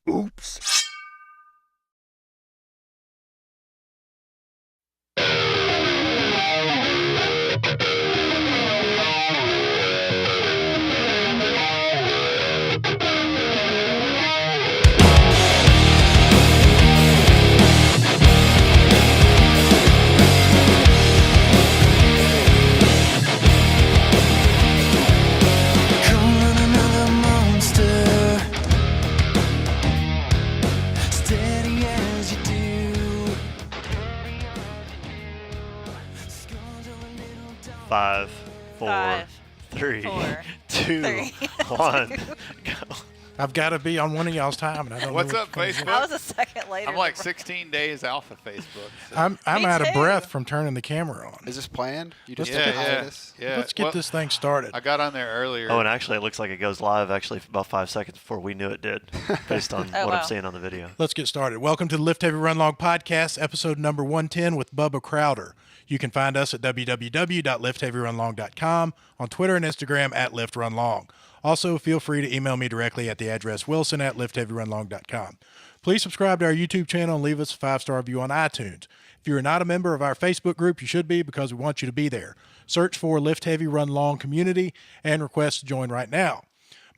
Oops. Five, four, Five, three, four, two, three, one. Go. I've got to be on one of y'all's time, and I don't What's know up, what to do. Facebook? I was a second later. I'm like 16 days off of Facebook. So. I'm Me out of too. breath from turning the camera on. Is this planned? You just yeah, took a yeah, hiatus? yeah. Let's get Well, this thing started. I got on there earlier. Oh, and actually, it looks like it goes live actually about 5 seconds before we knew it did, based on Oh, what wow. I'm seeing on the video. Let's get started. Welcome to the Lift Heavy Run Long podcast, episode number 110 with Bubba Crowder. You can find us at www.liftheavyrunlong.com, on Twitter and Instagram at liftrunlong. Also, feel free to email me directly at the address wilson@liftheavyrunlong.com. Please subscribe to our YouTube channel and leave us a 5-star review on iTunes. If you are not a member of our Facebook group, you should be, because we want you to be there. Search for Lift Heavy Run Long Community and request to join right now.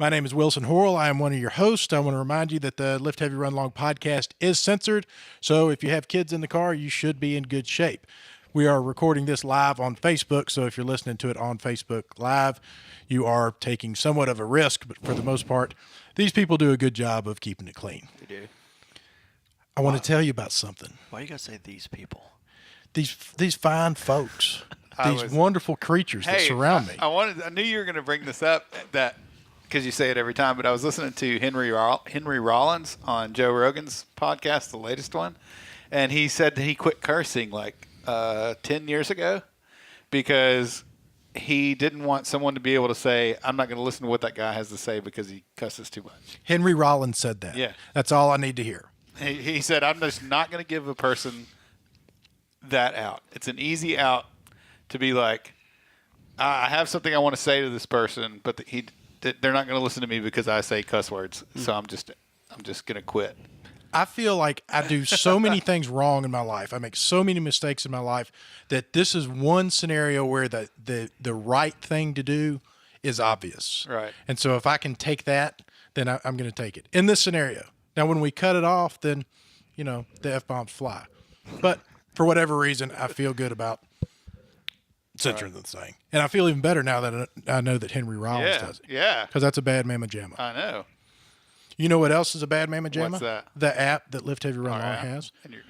My name is Wilson Horrell. I am one of your hosts. I want to remind you that the Lift Heavy Run Long podcast is censored, so if you have kids in the car, you should be in good shape. We are recording this live on Facebook, so if you're listening to it on Facebook Live, you are taking somewhat of a risk, but for the most part, these people do a good job of keeping it clean. We do. I want to tell you about something. Why you gotta say these people? These fine folks, these was- wonderful creatures that Hey, surround me. I knew you were going to bring this up, that because you say it every time. But I was listening to Henry Rollins on Joe Rogan's podcast, the latest one, and he said that he quit cursing like 10 years ago because he didn't want someone to be able to say, "I'm not going to listen to what that guy has to say because he cusses too much." Henry Rollins said that. Yeah. That's all I need to hear. He said, "I'm just not going to give a person that out. It's an easy out to be like, I have something I want to say to this person, but they're not going to listen to me because I say cuss words. So I'm just going to quit." I feel like I do so many things wrong in my life. I make so many mistakes in my life that this is one scenario where the right thing to do is obvious. Right. And so if I can take that, then I'm going to take it. In this scenario. Now, when we cut it off, then, the F-bombs fly. But for whatever reason, I feel good about censoring the thing. And I feel even better now that I know that Henry Rollins does it. Yeah. Because that's a bad mamma jamma. I know. You know what else is a bad mamma jamma? What's that? The app that Lift Heavy Run Long All right. has. And you're-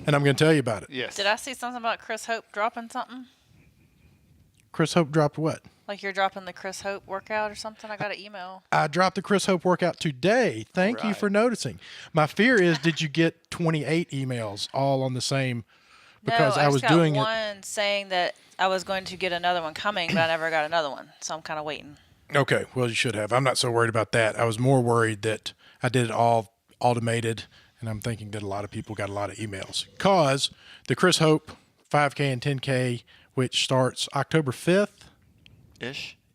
And I'm going to tell you about it. yes. Did I see something about Chris Hope dropping something? Chris Hope dropped what? Like you're dropping the Chris Hope workout or something? I got an email. I dropped the Chris Hope workout today. Thank you Right. for noticing. My fear is, did you get 28 emails all on the same? Because no, I I was just got doing it. one saying that I was going to get another one coming, but I never got another one. So I'm kind of waiting. Okay, well, you should have. I'm not so worried about that. I was more worried that I did it all automated, and I'm thinking that a lot of people got a lot of emails. Because the Chris Hope 5K and 10K, which starts October 5th,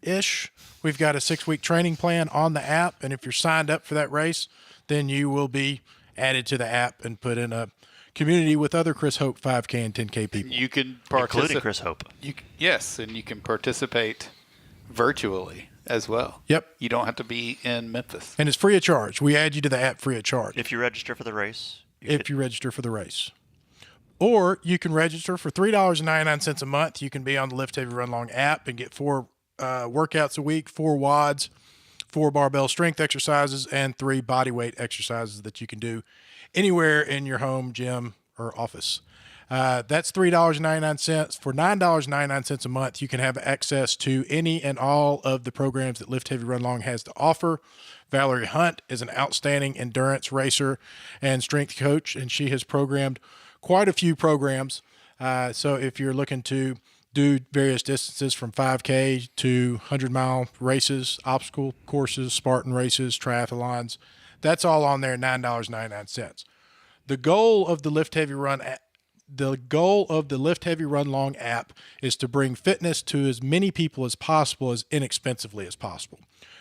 ish. We've got a 6-week training plan on the app, and if you're signed up for that race, then you will be added to the app and put in a community with other Chris Hope 5K and 10K people. You can Including participate. Chris Hope. Yes, and you can participate virtually as well. Yep. You don't have to be in Memphis. And it's free of charge. We add you to the app free of charge If you register for the race, if you register for the race. Or you can register for $3.99 a month. You can be on the Lift Heavy Run Long app and get 4 workouts a week, 4 WODs, 4 barbell strength exercises, and 3 body weight exercises that you can do anywhere in your home, gym, or office. That's $3.99. For $9.99 a month, you can have access to any and all of the programs that Lift Heavy Run Long has to offer. Valerie Hunt is an outstanding endurance racer and strength coach, and she has programmed quite a few programs. So if you're looking to do various distances from 5K to 100-mile races, obstacle courses, Spartan races, triathlons, that's all on there, $9.99. The goal of the Lift Heavy Run Long app is to bring fitness to as many people as possible as inexpensively as possible.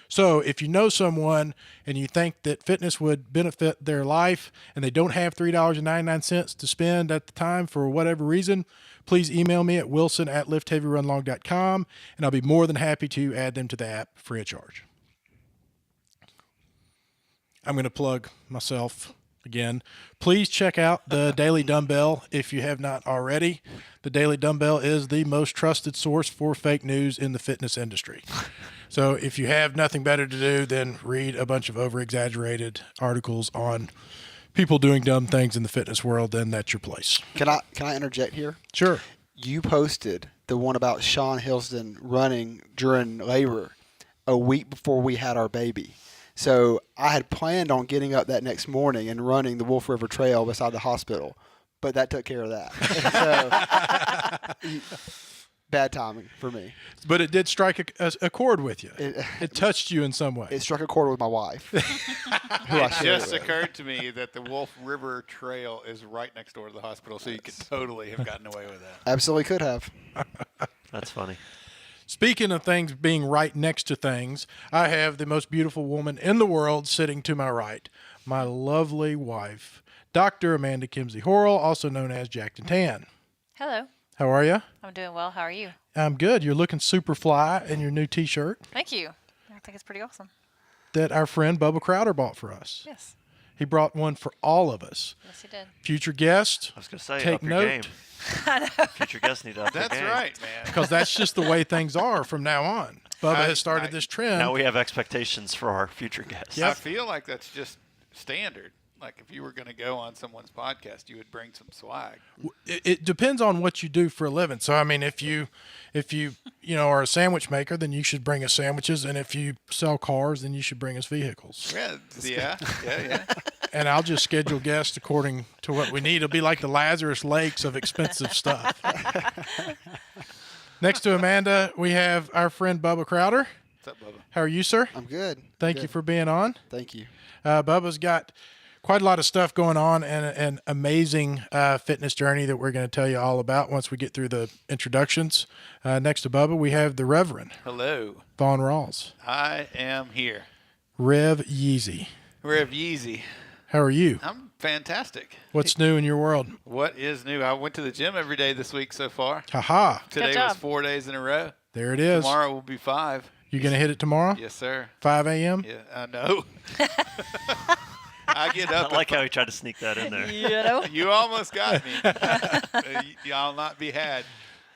So if you know someone and you think that fitness would benefit their life and they don't have $3.99 to spend at the time for whatever reason, please email me at wilson@liftheavyrunlong.com, and I'll be more than happy to add them to the app free of charge. I'm going to plug myself again. Please check out the Daily Dumbbell if you have not already. The Daily Dumbbell is the most trusted source for fake news in the fitness industry. So if you have nothing better to do than read a bunch of over-exaggerated articles on people doing dumb things in the fitness world, then that's your place. Can I interject here? Sure. You posted the one about Sean Hilston running during labor a week before we had our baby. So I had planned on getting up that next morning and running the Wolf River Trail beside the hospital, but that took care of that. So, bad timing for me. But it did strike a chord with you. It touched you in some way. It struck a chord with my wife. It just occurred to me that the Wolf River Trail is right next door to the hospital, so you could totally have gotten away with that. Absolutely could have. That's funny. Speaking of things being right next to things, I have the most beautiful woman in the world sitting to my right, my lovely wife, Dr. Amanda Kimsey Horrell, also known as Jacked and Tan. Hello. How are you? I'm doing well. How are you? I'm good. You're looking super fly in your new T-shirt Thank you. I think it's pretty awesome. that our friend Bubba Crowder bought for us. Yes. He brought one for all of us. Yes, he did. Future guest, I was going to say, take up your note. game. Future guests need to up their That's game. right, man. because that's just the way things are from now on. Bubba has started this trend. Now we have expectations for our future guests. Yep. I feel like that's just standard. Like if you were going to go on someone's podcast, you would bring some swag. It depends on what you do for a living. So I mean, if you are a sandwich maker, then you should bring us sandwiches, and if you sell cars, then you should bring us vehicles. Yeah. And I'll just schedule guests according to what we need. It'll be like the Lazarus Lakes of expensive stuff. Next to Amanda, we have our friend Bubba Crowder. What's up, Bubba? How are you, sir? I'm good. Thank you for being on. Thank you. Bubba's got quite a lot of stuff going on and an amazing fitness journey that we're going to tell you all about once we get through the introductions. Next to Bubba, we have the Reverend Hello. Vaughn Ralls. I am here. Rev Yeezy. Rev Yeezy. How are you? I'm fantastic. What's new in your world? What is new? I went to the gym every day this week so far. Ha-ha. Today job. was 4 days in a row. There it is. Tomorrow will be 5. You going to hit it tomorrow? Yes, sir. 5 a.m.? Yeah, I know. I get up. I like how he tried to sneak that in there. You know? You almost got me. Y'all not be had.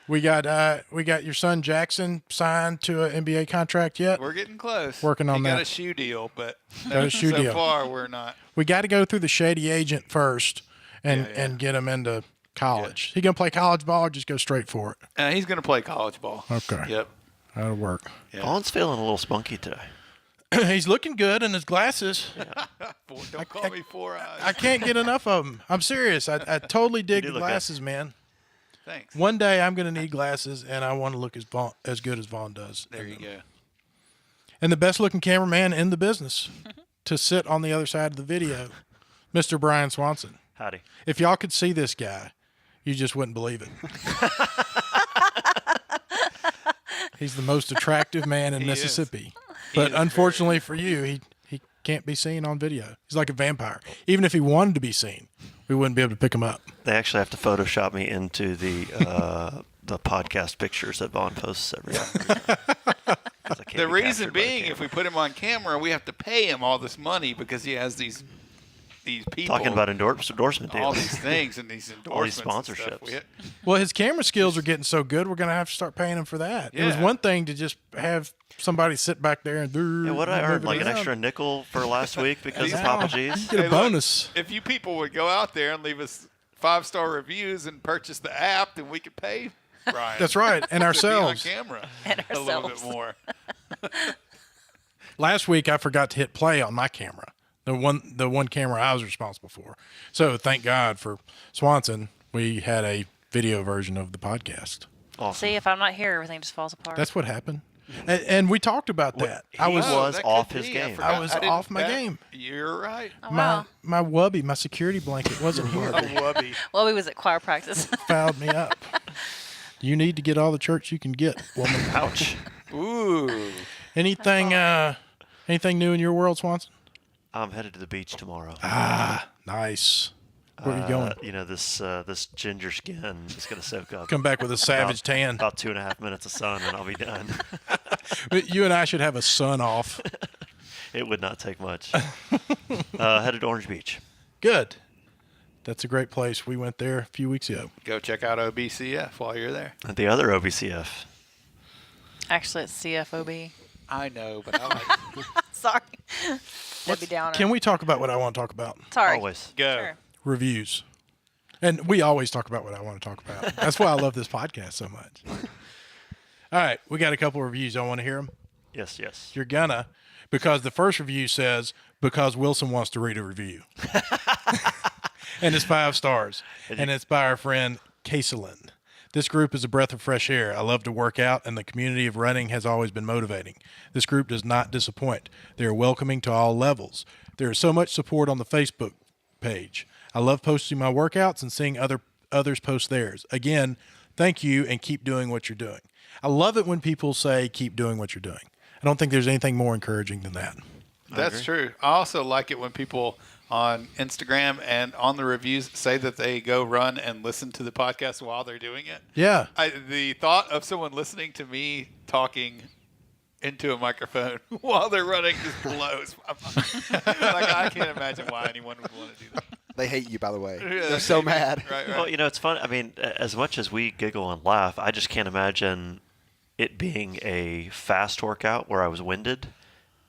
We got your son Jackson signed to an NBA contract yet? We're getting close. Working on he got that. a shoe deal, but Got a shoe so deal. far we're not. We got to go through the shady agent first and Yeah. and get him into college. He going to play college ball or just go straight for it? He's going to play college ball. Okay. Yep. That'll work. Yeah. Vaughn's feeling a little spunky today. He's looking good in his glasses. Don't call me 4 eyes. I can't get enough of them. I'm serious. I totally dig do the look good. glasses, man. Thanks. One day I'm going to need glasses, and I want to look as good as Vaughn does. There you go. And the best looking cameraman in the business to sit on the other side of the video, Mr. Brian Swanson. Howdy. If y'all could see this guy, you just wouldn't believe it. He's the most attractive man in He is. Mississippi. But is unfortunately for you, he can't be seen on video. He's like a vampire. Even if he wanted to be seen, we wouldn't be able to pick him up. They actually have to Photoshop me into the podcast pictures that Vaughn posts every day. The reason being, if we put him on camera, we have to pay him all this money because he has these people Talking about endorsement all deals. these things and these endorsements, All these and stuff. sponsorships. Well, his camera skills are getting so good, we're going to have to start paying him for that. It was Yeah. one thing to just have somebody sit back there and do. Yeah, what did I earn? move it Like an around. extra nickel for last week because of Yeah. Papa G's? Get a Hey, look, bonus. if you people would go out there and leave us 5-star reviews and purchase the app, then we could pay Brian. That's right. And to ourselves. be on camera And a little bit ourselves. more. Last week, I forgot to hit play on my camera, the one camera I was responsible for. So thank God for Swanson, we had a video version of the podcast. Awesome. See, if I'm not here, everything just falls apart. That's what happened. And we talked about that. I he was was that off could his be. game. forgot. I was didn't- off my that- game. You're right. Oh, wow. my wubby, my security blanket wasn't here. A wubby. Well, we was at choir practice. Fouled me up. You need to get all the church you can get, woman. Ouch. Ooh. Anything Anything new in your world, Swanson? I'm headed to the beach tomorrow. Nice. Where are you going? This ginger skin is going to soak up. Come back with a savage tan. About 2.5 minutes of sun, and I'll be done. But you and I should have a sun off. It would not take much. Headed to Orange Beach. Good. That's a great place. We went there a few weeks ago. Go check out OBCF while you're there. And the other OBCF. Actually, it's CFOB. I know, but I like Sorry. Debbie Downer. Can we talk about what I want to talk about? Sorry. Always. go. Sure. Reviews. And we always talk about what I want to talk about. That's why I love this podcast so much. All right. We got a couple of reviews. I want to hear them. Yes, yes. You're gonna, because the first review says, because Wilson wants to read a review. And it's 5 stars. And it's by our friend Caselin. This group is a breath of fresh air. I love to work out, and the community of running has always been motivating. This group does not disappoint. They are welcoming to all levels. There is so much support on the Facebook page. I love posting my workouts and seeing others post theirs. Again, thank you, and keep doing what you're doing. I love it when people say, keep doing what you're doing. I don't think there's anything more encouraging than that. That's true. I also like it when people on Instagram and on the reviews say that they go run and listen to the podcast while they're doing it. Yeah. The thought of someone listening to me talking into a microphone while they're running just blows my mind. Like, I can't imagine why anyone would want to do that. They hate you, by the way. Yeah, They're so mad. Right. Well, it's fun. I mean, as much as we giggle and laugh, I just can't imagine it being a fast workout where I was winded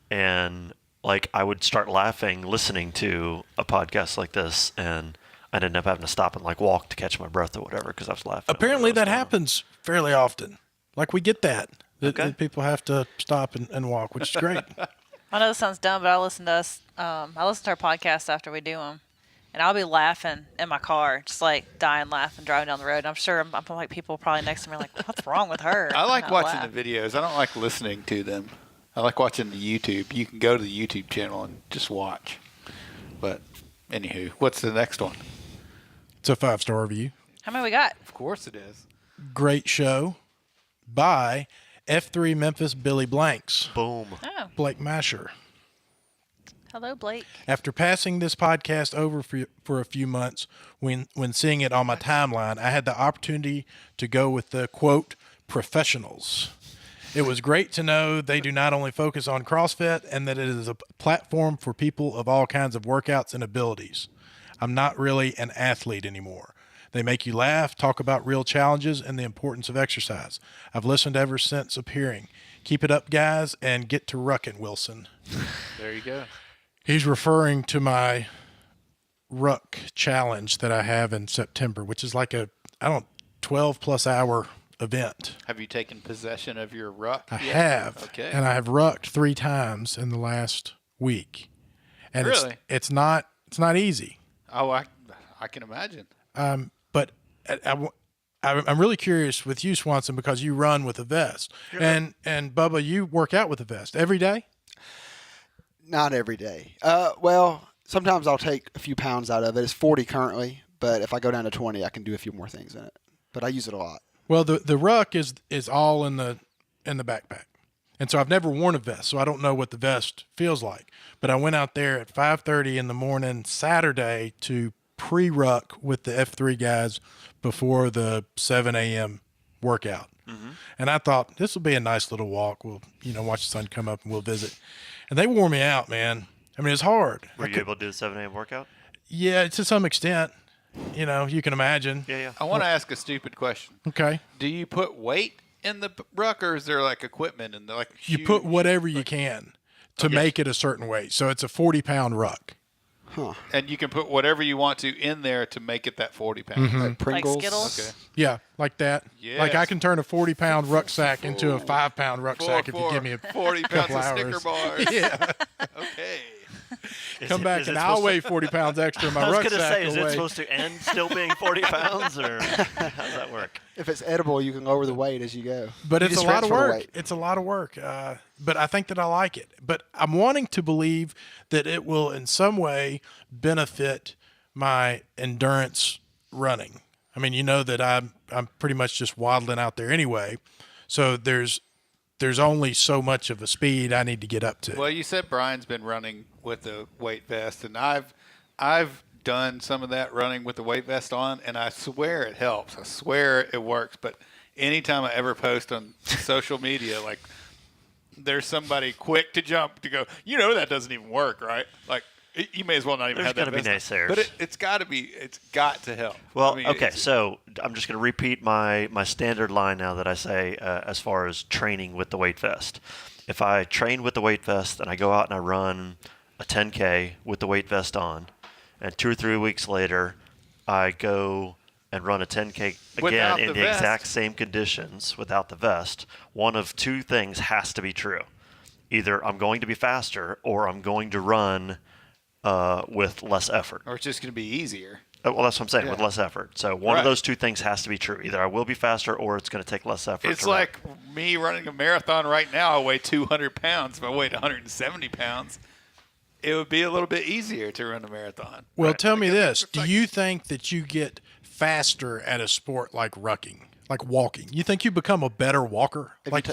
and like I would start laughing listening to a podcast like this, and I'd end up having to stop and like walk to catch my breath or whatever because I was laughing. Apparently that happens fairly often. Like we get that people have to stop and walk, which is great. I know this sounds dumb, but I listen to our podcasts after we do them, and I'll be laughing in my car, just like dying laughing driving down the road. And I'm sure I'm like people probably next to me are like, what's wrong with her? I like And watching laugh. the videos. I don't like listening to them. I like watching the YouTube. You can go to the YouTube channel and just watch. But anywho, what's the next one? It's a 5-star review. How many we got? Of course it is. Great show by F3 Memphis Billy Blanks, Boom. Oh, Blake Masher. hello, Blake. After passing this podcast over for a few months, when seeing it on my timeline, I had the opportunity to go with the, quote, professionals. It was great to know they do not only focus on CrossFit and that it is a platform for people of all kinds of workouts and abilities. I'm not really an athlete anymore. They make you laugh, talk about real challenges and the importance of exercise. I've listened ever since appearing. Keep it up, guys, and get to rucking, Wilson. There you go. He's referring to my ruck challenge that I have in September, which is like 12-plus hour event. Have you taken possession of your ruck? I yet? have. Okay. And I have rucked 3 times in the last week. And Really? it's not easy. Oh, I can imagine. But I'm really curious with you, Swanson, because you run with a vest. Yeah. And Bubba, you work out with a vest every day? Not every day. Well, sometimes I'll take a few pounds out of it. It's 40 currently, but if I go down to 20, I can do a few more things in it. But I use it a lot. Well, the ruck is all in the backpack. And so I've never worn a vest, so I don't know what the vest feels like. But I went out there at 5:30 in the morning Saturday to pre-ruck with the F3 guys before the 7 a.m. workout. Mm-hmm. And I thought, this will be a nice little walk. We'll, watch the sun come up and we'll visit. And they wore me out, man. I mean, it's hard. Were you able to do the 7 a.m. workout? Yeah, to some extent. You can imagine. Yeah. I want to ask a stupid question. Okay. Do you put weight in the ruck, or is there like equipment and like You put whatever you can to make it a certain weight. So it's a 40-pound ruck. Huh. And you can put whatever you want to in there to make it that 40 pounds. Mm-hmm. Like Pringles. Like Skittles? Okay. Yeah, like that. Yes. Like I can turn a 40-pound rucksack into a 5-pound rucksack if you give me a 40 pounds couple of hours. Snicker bars. Yeah. Okay. Come back and I'll weigh 40 pounds extra in my I was rucksack. going to say, is will it weigh- supposed to end still being 40 pounds, or how does that work? If it's edible, you can lower the weight as you go. But You it's a just lot of transfer the work. weight. It's a lot of work. But I think that I like it. But I'm wanting to believe that it will in some way benefit my endurance running. I mean, that I'm pretty much just waddling out there anyway. So there's there's only so much of a speed I need to get up to. Well, you said Brian's been running with the weight vest, and I've done some of that running with the weight vest on, and I swear it helps. I swear it works. But anytime I ever post on social media, like there's somebody quick to jump to go, that doesn't even work, right? Like you may as well not even have that. There's got to be naysayers, but it's got to help. Well, okay, so I'm just going to repeat my standard line now that I say as far as training with the weight vest. If I train with the weight vest and I go out and I run a 10K with the weight vest on, and 2 or 3 weeks later I go and run a 10K again in the exact same conditions without the vest, one of two things has to be true. Either I'm going to be faster or I'm going to run with less effort. Or it's just going to be easier. Well, that's what I'm saying, with less effort. So one of those two things has to be true. Either I will be faster or it's going to take less effort. It's like me running a marathon right now. I weigh 200 pounds. If I weighed 170 pounds, it would be a little bit easier to run a marathon. Well, tell me this. Do you think that you get faster at a sport like rucking, like walking? You think you become a better walker? I've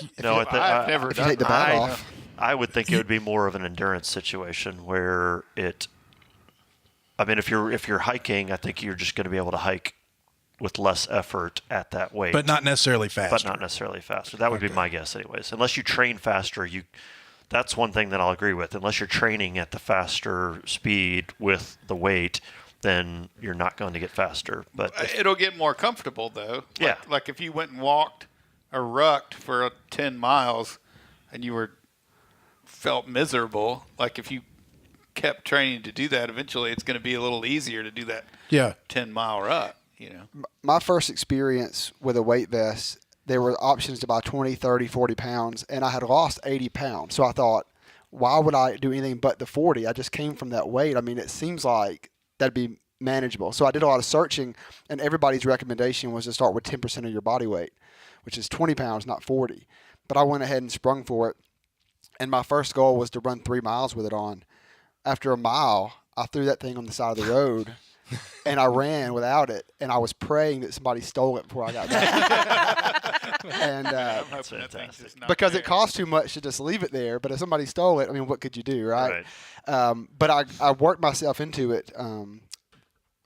never done that. I would think it would be more of an endurance situation where if you're hiking, I think you're just going to be able to hike with less effort at that weight. But not necessarily faster. That would be my guess anyways. Unless you train faster, that's one thing that I'll agree with. Unless you're training at the faster speed with the weight, then you're not going to get faster. But it'll get more comfortable though. Yeah. Like if you went and walked or rucked for 10 miles and you felt miserable, like if you kept training to do that, eventually it's going to be a little easier to do that 10-mile ruck, My first experience with a weight vest, there were options to buy 20, 30, 40 pounds, and I had lost 80 pounds. So I thought, why would I do anything but the 40? I just came from that weight. I mean, it seems like that'd be manageable. So I did a lot of searching, and everybody's recommendation was to start with 10% of your body weight, which is 20 pounds, not 40. But I went ahead and sprung for it. And my first goal was to run 3 miles with it on. After a mile, I threw that thing on the side of the road, and I ran without it. And I was praying that somebody stole it before I got back. And because it cost too much to just leave it there. But if somebody stole it, I mean, what could you do, right? But I worked myself into it.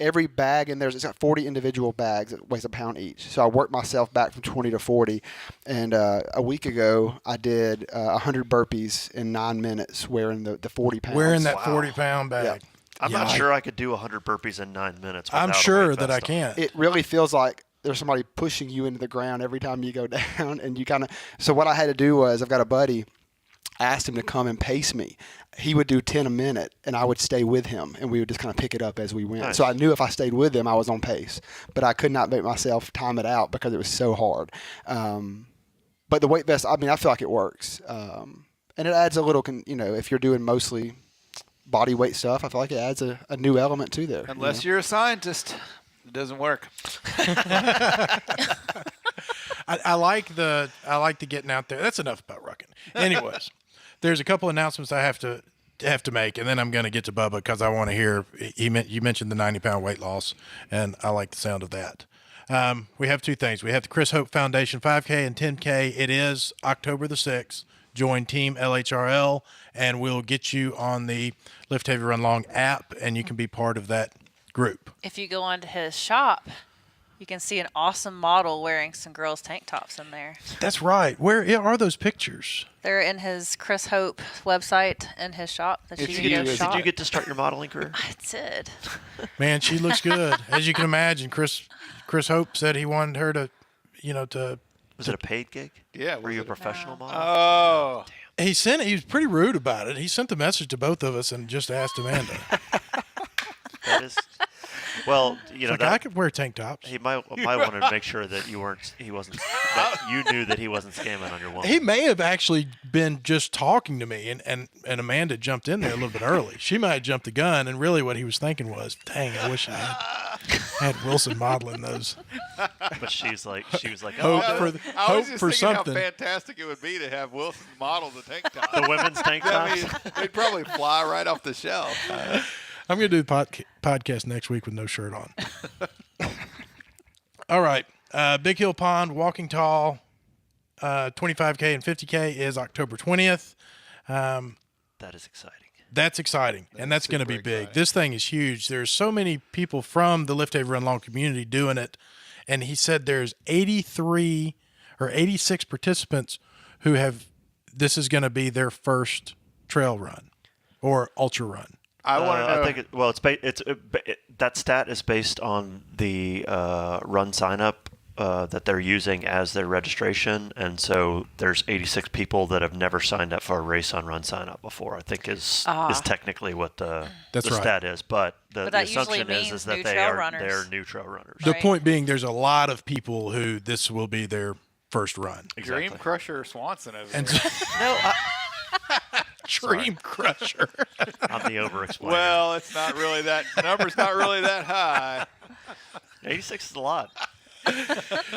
Every bag in there's got 40 individual bags that weighs a pound each. So I worked myself back from 20 to 40. And a week ago, I did 100 burpees in 9 minutes wearing the 40 pounds. Wearing that 40-pound bag. Yeah. I'm not sure I could do 100 burpees in 9 minutes. I'm sure that I can. It really feels like there's somebody pushing you into the ground every time you go down. And you so what I had to do was, I've got a buddy, I asked him to come and pace me. He would do 10 a minute, and I would stay with him, and we would just kind of pick it up as we went. Nice. So I knew if I stayed with him, I was on pace. But I could not make myself time it out because it was so hard. But the weight vest, I mean, I feel like it works. And it adds a little, if you're doing mostly body weight stuff, I feel like it adds a new element to there. Unless you're a scientist, it doesn't work. I like the getting out there. That's enough about rucking. Anyways, there's a couple announcements I have to make, and then I'm going to get to Bubba because I want to hear. You mentioned the 90-pound weight loss, and I like the sound of that. We have two things. We have the Chris Hope Foundation 5K and 10K. It is October the 6th. Join Team LHRL, and we'll get you on the Lift Heavy Run Long app, and you can be part of that group. If you go onto his shop, you can see an awesome model wearing some girls' tank tops in there. That's right. Where are those pictures? They're in his Chris Hope website in his shop. Did you get to start your modeling career? I did. Man, she looks good. As you can imagine, Chris Hope said he wanted her to. Was it a paid gig? Yeah. Were you a professional model? Oh. Damn. He was pretty rude about it. He sent the message to both of us and just asked Amanda. That is. Well, I could wear tank tops. He might want to make sure that you knew that he wasn't scamming on your woman. He may have actually been just talking to me, and Amanda jumped in there a little bit early. She might have jumped the gun, and really what he was thinking was, "Dang, I wish I had Wilson modeling those." But she was like, I was just thinking something. How fantastic it would be to have Wilson model the tank top. The women's tank tops. I mean, they'd probably fly right off the shelf. I'm going to do the podcast next week with no shirt on. All right. Big Hill Pond, Walking Tall, 25K and 50K is October 20th. That is exciting. That's exciting, and that's going to be super big. exciting. This thing is huge. There's so many people from the Lift Haven Run Long community doing it, and he said there's 83 or 86 participants who have. This is going to be their first trail run or ultra run. I want to know. I think that stat is based on the run sign up that they're using as their registration, and so there's 86 people that have never signed up for a race on Run Sign Up before. I think is technically what the That's right. stat is, but the that usually assumption means is that new they trail are runners. they're new trail runners. The Right. point being, there's a lot of people who this will be their first run. Exactly. Dream Crusher Swanson over And there. No, Dream Crusher. I'm the over explainer. Well, it's not really that number's not really that high. 86 is a lot.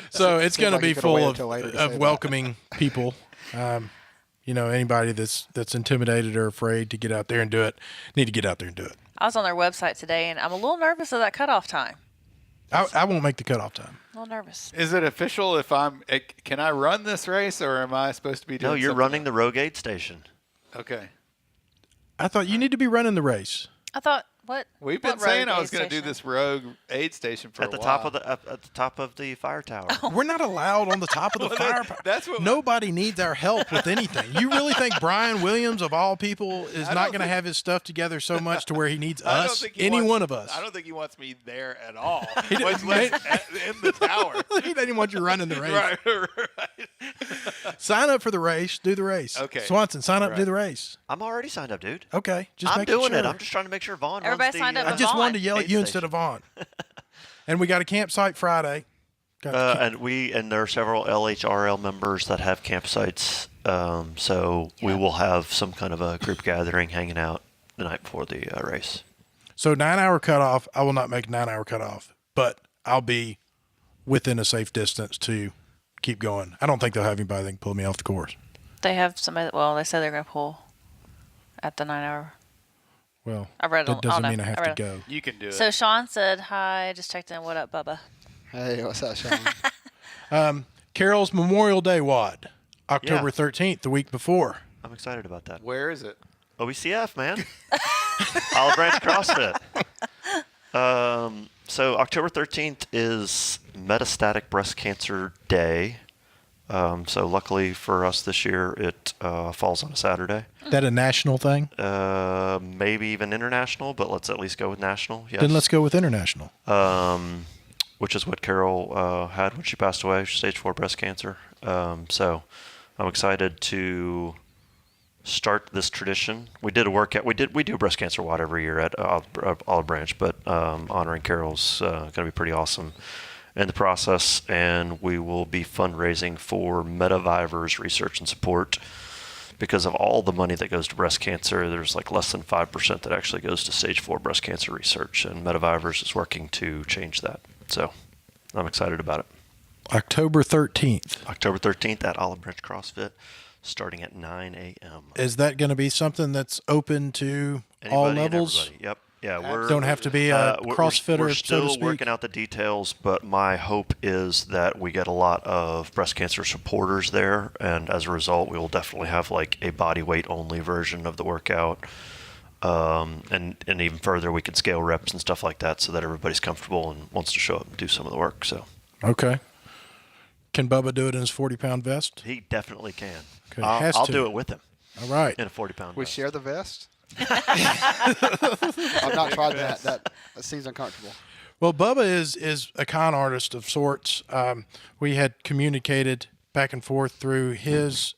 So it's going to like be you could've full waited of, till later to say of that. welcoming people. Anybody that's intimidated or afraid to get out there and do it, need to get out there and do it. I was on their website today, and I'm a little nervous of that cutoff time. I won't make the cutoff time. A little nervous. Is it official if can I run this race or am I supposed to be doing No, you're something running the Rogue Aid station. else? Okay. I thought you need to be running the race. I thought, what? We've what been saying road I was aid going to do station? this rogue aid station for At the a top while. of the top of the fire tower. We're not allowed on the top of the fire. that's what- Nobody needs our help with anything. You really think Brian Williams, of all people, is I not don't going to think- have his stuff together so much to where he needs I don't us? think he Any wants- one of us. I don't think he wants me there at all. didn't- Much less in the tower. He doesn't want you running the race. right. Sign up for the race. Do the race. Okay. Swanson, sign up. Do Right. the race. I'm already signed up, dude. Okay. Just I'm making doing sure. it. I'm just trying to make sure Vaughn Everybody runs the, signed up I with just Vaughn. wanted to yell at aid you station. instead of on. And we got a campsite Friday. Got the camp- and there are several LHRL members that have campsites. So we will have some kind of a group gathering, hanging out the night before the race. So 9-hour cutoff. I will not make 9-hour cutoff, but I'll be within a safe distance to keep going. I don't think they'll have anybody that can pull me off the course. They have somebody, well, they said they're going to pull at the 9-hour. Well, I read it that on- doesn't oh, no, mean I have I to read go. You can do it. So Sean said, hi, just checked in. What up, Bubba? Hey, what's up, Sean? Carol's Memorial Day WAD, October Yeah. 13th, the week before. I'm excited about that. Where is it? OBCF, man. Olive Branch CrossFit. So October 13th is Metastatic Breast Cancer Day. So luckily for us this year, it falls on a Saturday. That a national thing? Maybe even international, but let's at least go with national. Yes. Then let's go with international. Which is what Carol had when she passed away, stage 4 breast cancer. So I'm excited to start this tradition. We did a workout. We do a breast cancer WOD every year at Olive Branch, but honoring Carol's going to be pretty awesome in the process, and we will be fundraising for Medivivers research and support. Because of all the money that goes to breast cancer, there's like less than 5% that actually goes to stage 4 breast cancer research, and Medivivers is working to change that. So I'm excited about it. October 13th. October 13th at Olive Branch CrossFit, starting at 9 a.m. Is that going to be something that's open to all Anybody and levels? everybody. Yep. Yeah, we're Don't have to be a CrossFitter, We're so still to speak. working out the details, but my hope is that we get a lot of breast cancer supporters there, and as a result, we will definitely have like a body weight only version of the workout. And even further, we can scale reps and stuff like that so that everybody's comfortable and wants to show up and do some of the work. So Okay. Can Bubba do it in his 40-pound vest? he definitely can. Okay, I'll, has I'll to. do it with him All right. in a 40-pound We vest. share the vest? I've not tried that. That seems uncomfortable. Well, Bubba is a con artist of sorts. We had communicated back and forth through his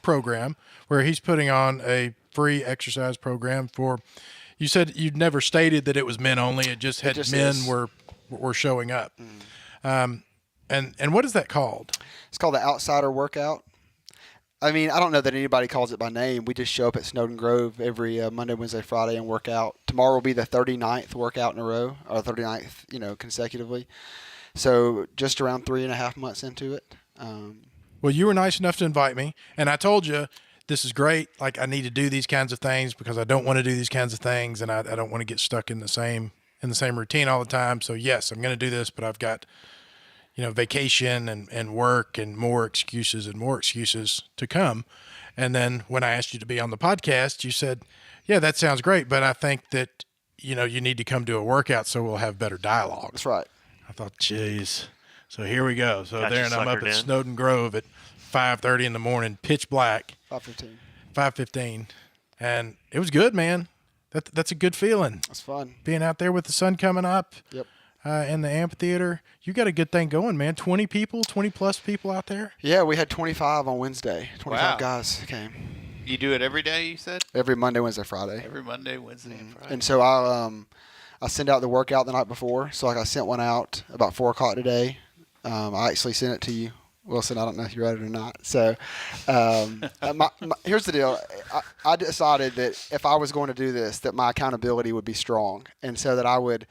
program where he's putting on a free exercise program for. You said you'd never stated that it was men only. It just had just men is. were showing up. And what is that called? It's called the Outsider Workout. I mean, I don't know that anybody calls it by name. We just show up at Snowden Grove every Monday, Wednesday, Friday and work out. Tomorrow will be the 39th workout in a row, or 39th, consecutively. So just around 3.5 months into it. Well, you were nice enough to invite me, and I told you this is great. Like, I need to do these kinds of things because I don't want to do these kinds of things, and I don't want to get stuck in the same routine all the time. So yes, I'm going to do this, but I've got vacation and work and more excuses to come. And then when I asked you to be on the podcast, you said, yeah, that sounds great, but I think that, you need to come to a workout so we'll have better dialogue. That's right. I thought, geez. So here we go. So Got there, you and I'm up suckered at in. Snowden Grove at 5:30 in the morning, pitch black, 5:15. 5:15. And it was good, man. That's a good feeling. That's fun. Being out there with the sun coming up. Yep. In the amphitheater. You got a good thing going, man. 20 plus people out there. Yeah, we had 25 on Wednesday. 25 Wow. guys came. You do it every day, you said? Every Monday, Wednesday, Friday. Every Monday, Wednesday, and Friday. And so I send out the workout the night before. So I sent one out about 4 o'clock today. I actually sent it to you, Wilson. I don't know if you read it or not. So here's the deal. I decided that if I was going to do this, that my accountability would be strong, and so that I would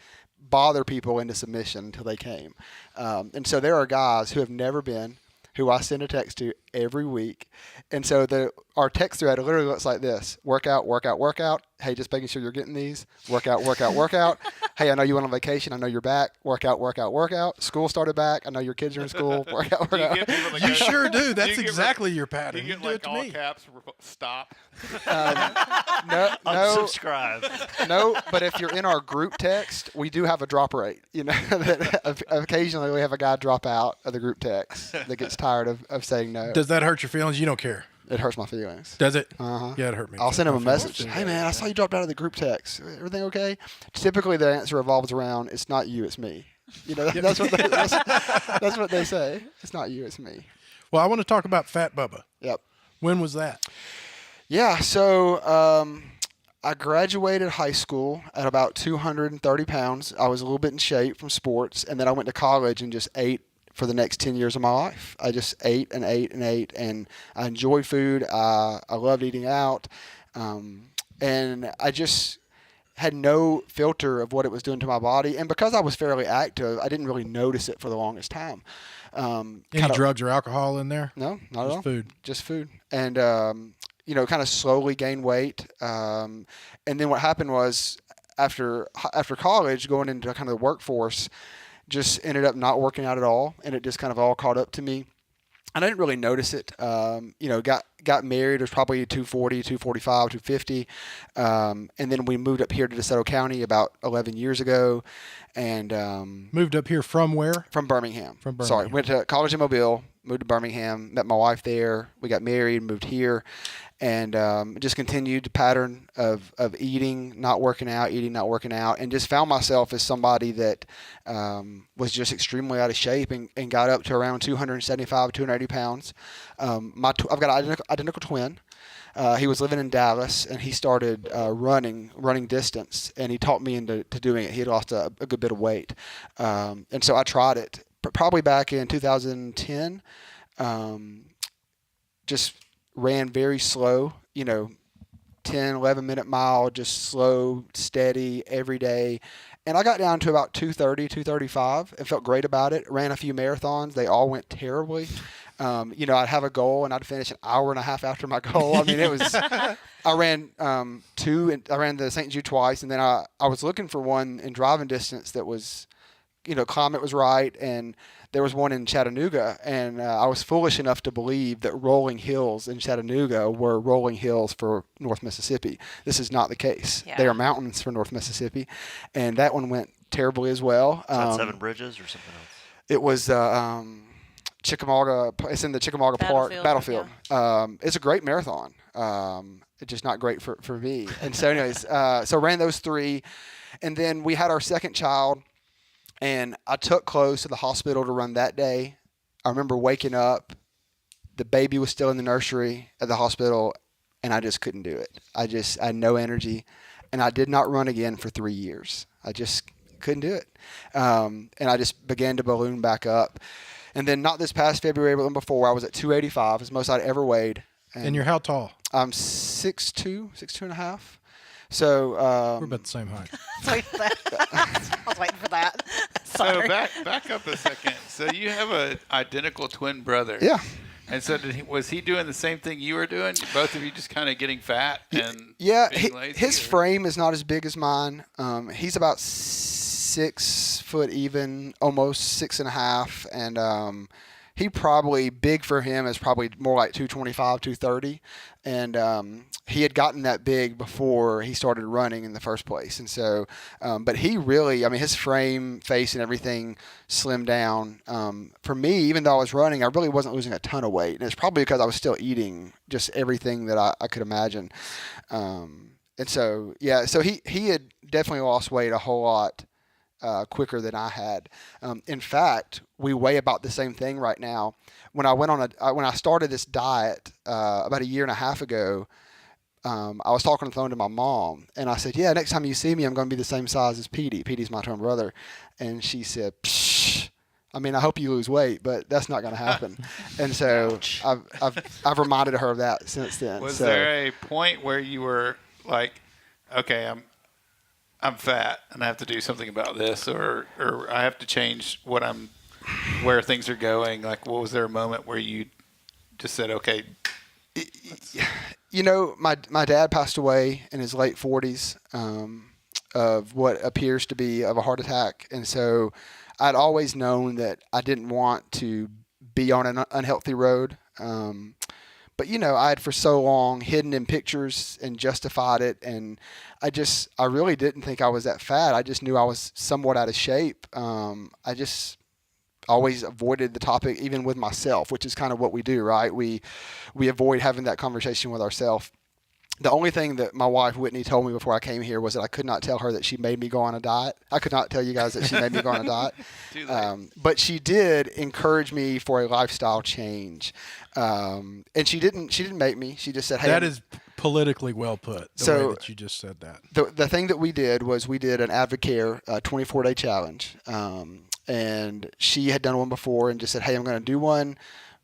bother people into submission until they came. And so there are guys who have never been, who I send a text to every week. And so our text thread literally looks like this: workout, workout, workout. Hey, just making sure you're getting these. Workout, workout, workout. Hey, I know you went on vacation. I know you're back. Workout, workout, workout. School started back. I know your kids are in school. Workout, Do you workout. get people that You go- sure do. That's you get exactly your Do pattern. you You get do it like to all me. caps, stop? No, Unsubscribe. no. But if you're in our group text, we do have a drop rate. That occasionally we have a guy drop out of the group text that gets tired of saying no. Does that hurt your feelings? You don't care. It hurts my feelings. Does it? Uh-huh. Yeah, it hurt me. I'll send him a message. too. Hey, man, I saw you dropped out of the group text. Everything okay? Typically, the answer revolves around, it's not you, it's me. That's what they say. It's not you, it's me. Well, I want to talk about Fat Bubba. Yep. When was that? Yeah, so I graduated high school at about 230 pounds. I was a little bit in shape from sports, and then I went to college and just ate for the next 10 years of my life. I just ate and ate and ate, and I enjoyed food. I loved eating out, and I just had no filter of what it was doing to my body. And because I was fairly active, I didn't really notice it for the longest time. Any drugs or alcohol in there? No, not at Just all. food. Just food. And, kind of slowly gained weight. And then what happened was after college, going into kind of the workforce, just ended up not working out at all. And it just kind of all caught up to me. And I didn't really notice it. Got married. It was probably 240, 245, 250. And then we moved up here to Desoto-County about 11 years ago. And Moved up here from where? from Birmingham. From Birmingham. Sorry, went to college in Mobile, moved to Birmingham, met my wife there. We got married, moved here, and just continued the pattern of eating, not working out, and just found myself as somebody that was just extremely out of shape and got up to around 275, 280 pounds. I've got an identical twin. He was living in Dallas, and he started running distance, and he taught me into doing it. He had lost a good bit of weight, and so I tried it probably back in 2010. Just ran very slow, 10, 11-minute mile, just slow, steady every day. And I got down to about 230, 235 and felt great about it. Ran a few marathons. They all went terribly. I'd have a goal and I'd finish an hour and a half after my goal. I mean, it was, I ran two, and I ran the St. Jude twice. And then I was looking for one in driving distance that was, climate was right. And there was one in Chattanooga. And I was foolish enough to believe that rolling hills in Chattanooga were rolling hills for North Mississippi. This is not the case. Yeah. They are mountains for North Mississippi. And that one went terribly as well. Is that Seven Bridges or something else? It was Chickamauga. It's in the Chickamauga Park battlefield. It's a great marathon. It's just not great for me. And so, anyways, so ran those three, and then we had our second child, and I took clothes to the hospital to run that day. I remember waking up, the baby was still in the nursery at the hospital, and I just couldn't do it. I had no energy, and I did not run again for 3 years. I just couldn't do it, and I just began to balloon back up. And then not this past February, but the one before, I was at 285. It's the most I'd ever weighed. And you're how tall? I'm 6'2", 6'2 and a half. So We're about the same height. I was waiting for that. So Sorry. back up a second. So you have an identical twin brother. yeah, And so was he doing the same thing you were doing? Both of you just kind of getting fat and yeah. being lazy, His or- frame is not as big as mine. He's about 6 foot even, almost 6.5, and he probably, big for him is probably more like 225, 230, and he had gotten that big before he started running in the first place, and so, but he really, I mean, his frame, face, and everything slimmed down. For me, even though I was running, I really wasn't losing a ton of weight, and it's probably because I was still eating just everything that I could imagine. And so, yeah, so he had definitely lost weight a whole lot quicker than I had. In fact, we weigh about the same thing right now. When I went on when I started this diet about a year and a half ago, I was talking on the phone to my mom, and I said, "Yeah, next time you see me, I'm going to be the same size as Petey. Petey's my twin brother." And she said, "Psh, I mean, I hope you lose weight, but that's not going to happen." And so I've reminded her of that since then. Was there a point where you were like, okay, I'm fat and I have to do something about this, or I have to change where things are going? Like, what was there a moment where you just said, okay? You know, my dad passed away in his late 40s of what appears to be of a heart attack, and so I'd always known that I didn't want to be on an unhealthy road. But, you know, I had for so long hidden in pictures and justified it. And I really didn't think I was that fat. I just knew I was somewhat out of shape. I just always avoided the topic, even with myself, which is kind of what we do, right? We avoid having that conversation with ourselves. The only thing that my wife, Whitney, told me before I came here was that I could not tell her that she made me go on a diet. I could not tell you guys that she made me go on a diet. But she did encourage me for a lifestyle change. And she didn't make me. She just said, "Hey." That is politically well put, the way that you just said that. The thing that we did was we did an Advocare 24-day challenge. And she had done one before and just said, "Hey, I'm going to do one.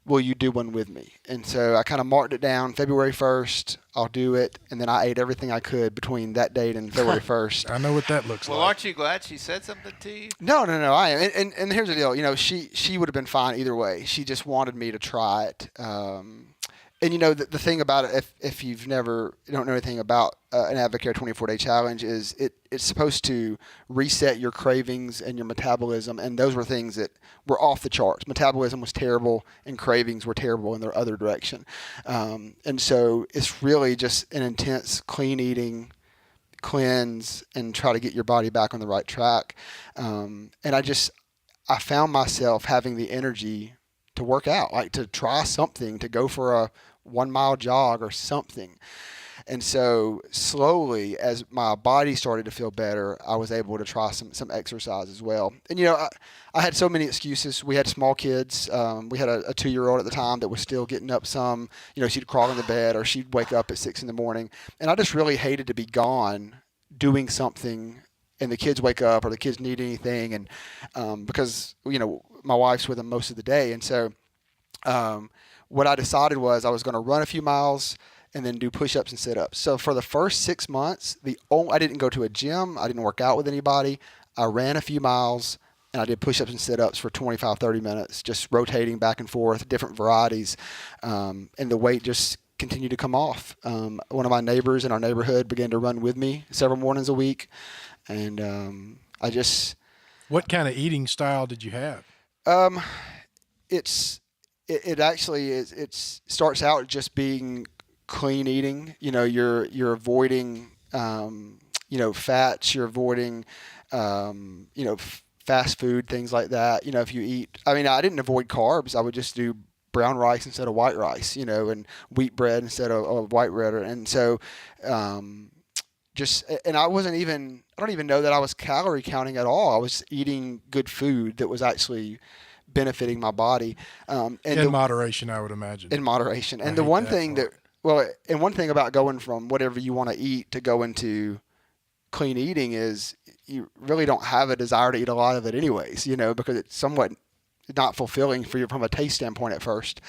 Will you do one with me?" And so I kind of marked it down, February 1st, I'll do it. And then I ate everything I could between that date and February 1st. I know what that looks like. Well, aren't you glad she said something to you? No, I am. And here's the deal. You know, she would have been fine either way. She just wanted me to try it. And, you know, the thing about it, if you don't know anything about an Advocare 24-day challenge, is it's supposed to reset your cravings and your metabolism. And those were things that were off the charts. Metabolism was terrible and cravings were terrible in their other direction. And so it's really just an intense clean eating cleanse and try to get your body back on the right track. And I found myself having the energy to work out, like to try something, to go for a 1 mile jog or something. And so slowly, as my body started to feel better, I was able to try some exercise as well. And, you know, I had so many excuses. We had small kids. We had a 2-year-old at the time that was still getting up some. You know, she'd crawl in the bed or she'd wake up at 6 a.m. And I just really hated to be gone doing something and the kids wake up or the kids need anything. And because, you know, my wife's with them most of the day. And so what I decided was I was going to run a few miles and then do push-ups and sit-ups. So for the first 6 months, I didn't go to a gym. I didn't work out with anybody. I ran a few miles and I did push-ups and sit-ups for 25, 30 minutes, just rotating back and forth, different varieties. And the weight just continued to come off. One of my neighbors in our neighborhood began to run with me several mornings a week. And What kind of eating style did you have? It actually is. It starts out just being clean eating. You know, you're avoiding fats. You're avoiding fast food, things like that. You know, if you eat, I mean, I didn't avoid carbs. I would just do brown rice instead of white rice. You know, and wheat bread instead of white bread. And so, and I don't even know that I was calorie counting at all. I was eating good food that was actually benefiting my body. In moderation, I would imagine. In moderation. And the one thing one thing about going from whatever you want to eat to go into clean eating is you really don't have a desire to eat a lot of it anyways, you know, because it's somewhat not fulfilling for you from a taste standpoint at first.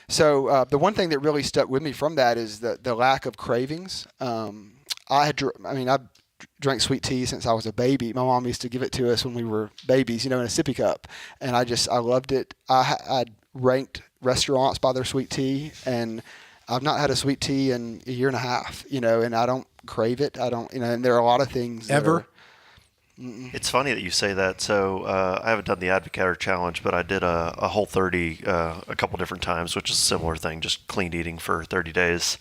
So the one thing that really stuck with me from that is the lack of cravings. I've drank sweet tea since I was a baby. My mom used to give it to us when we were babies, you know, in a sippy cup. And I loved it. I ranked restaurants by their sweet tea, and I've not had a sweet tea in a year and a half, you know, and I don't crave it. I don't, you know, and there are a lot of things. Ever? It's funny that you say that. So I haven't done the Advocator Challenge, but I did a Whole 30 a couple different times, which is a similar thing, just clean eating for 30 days.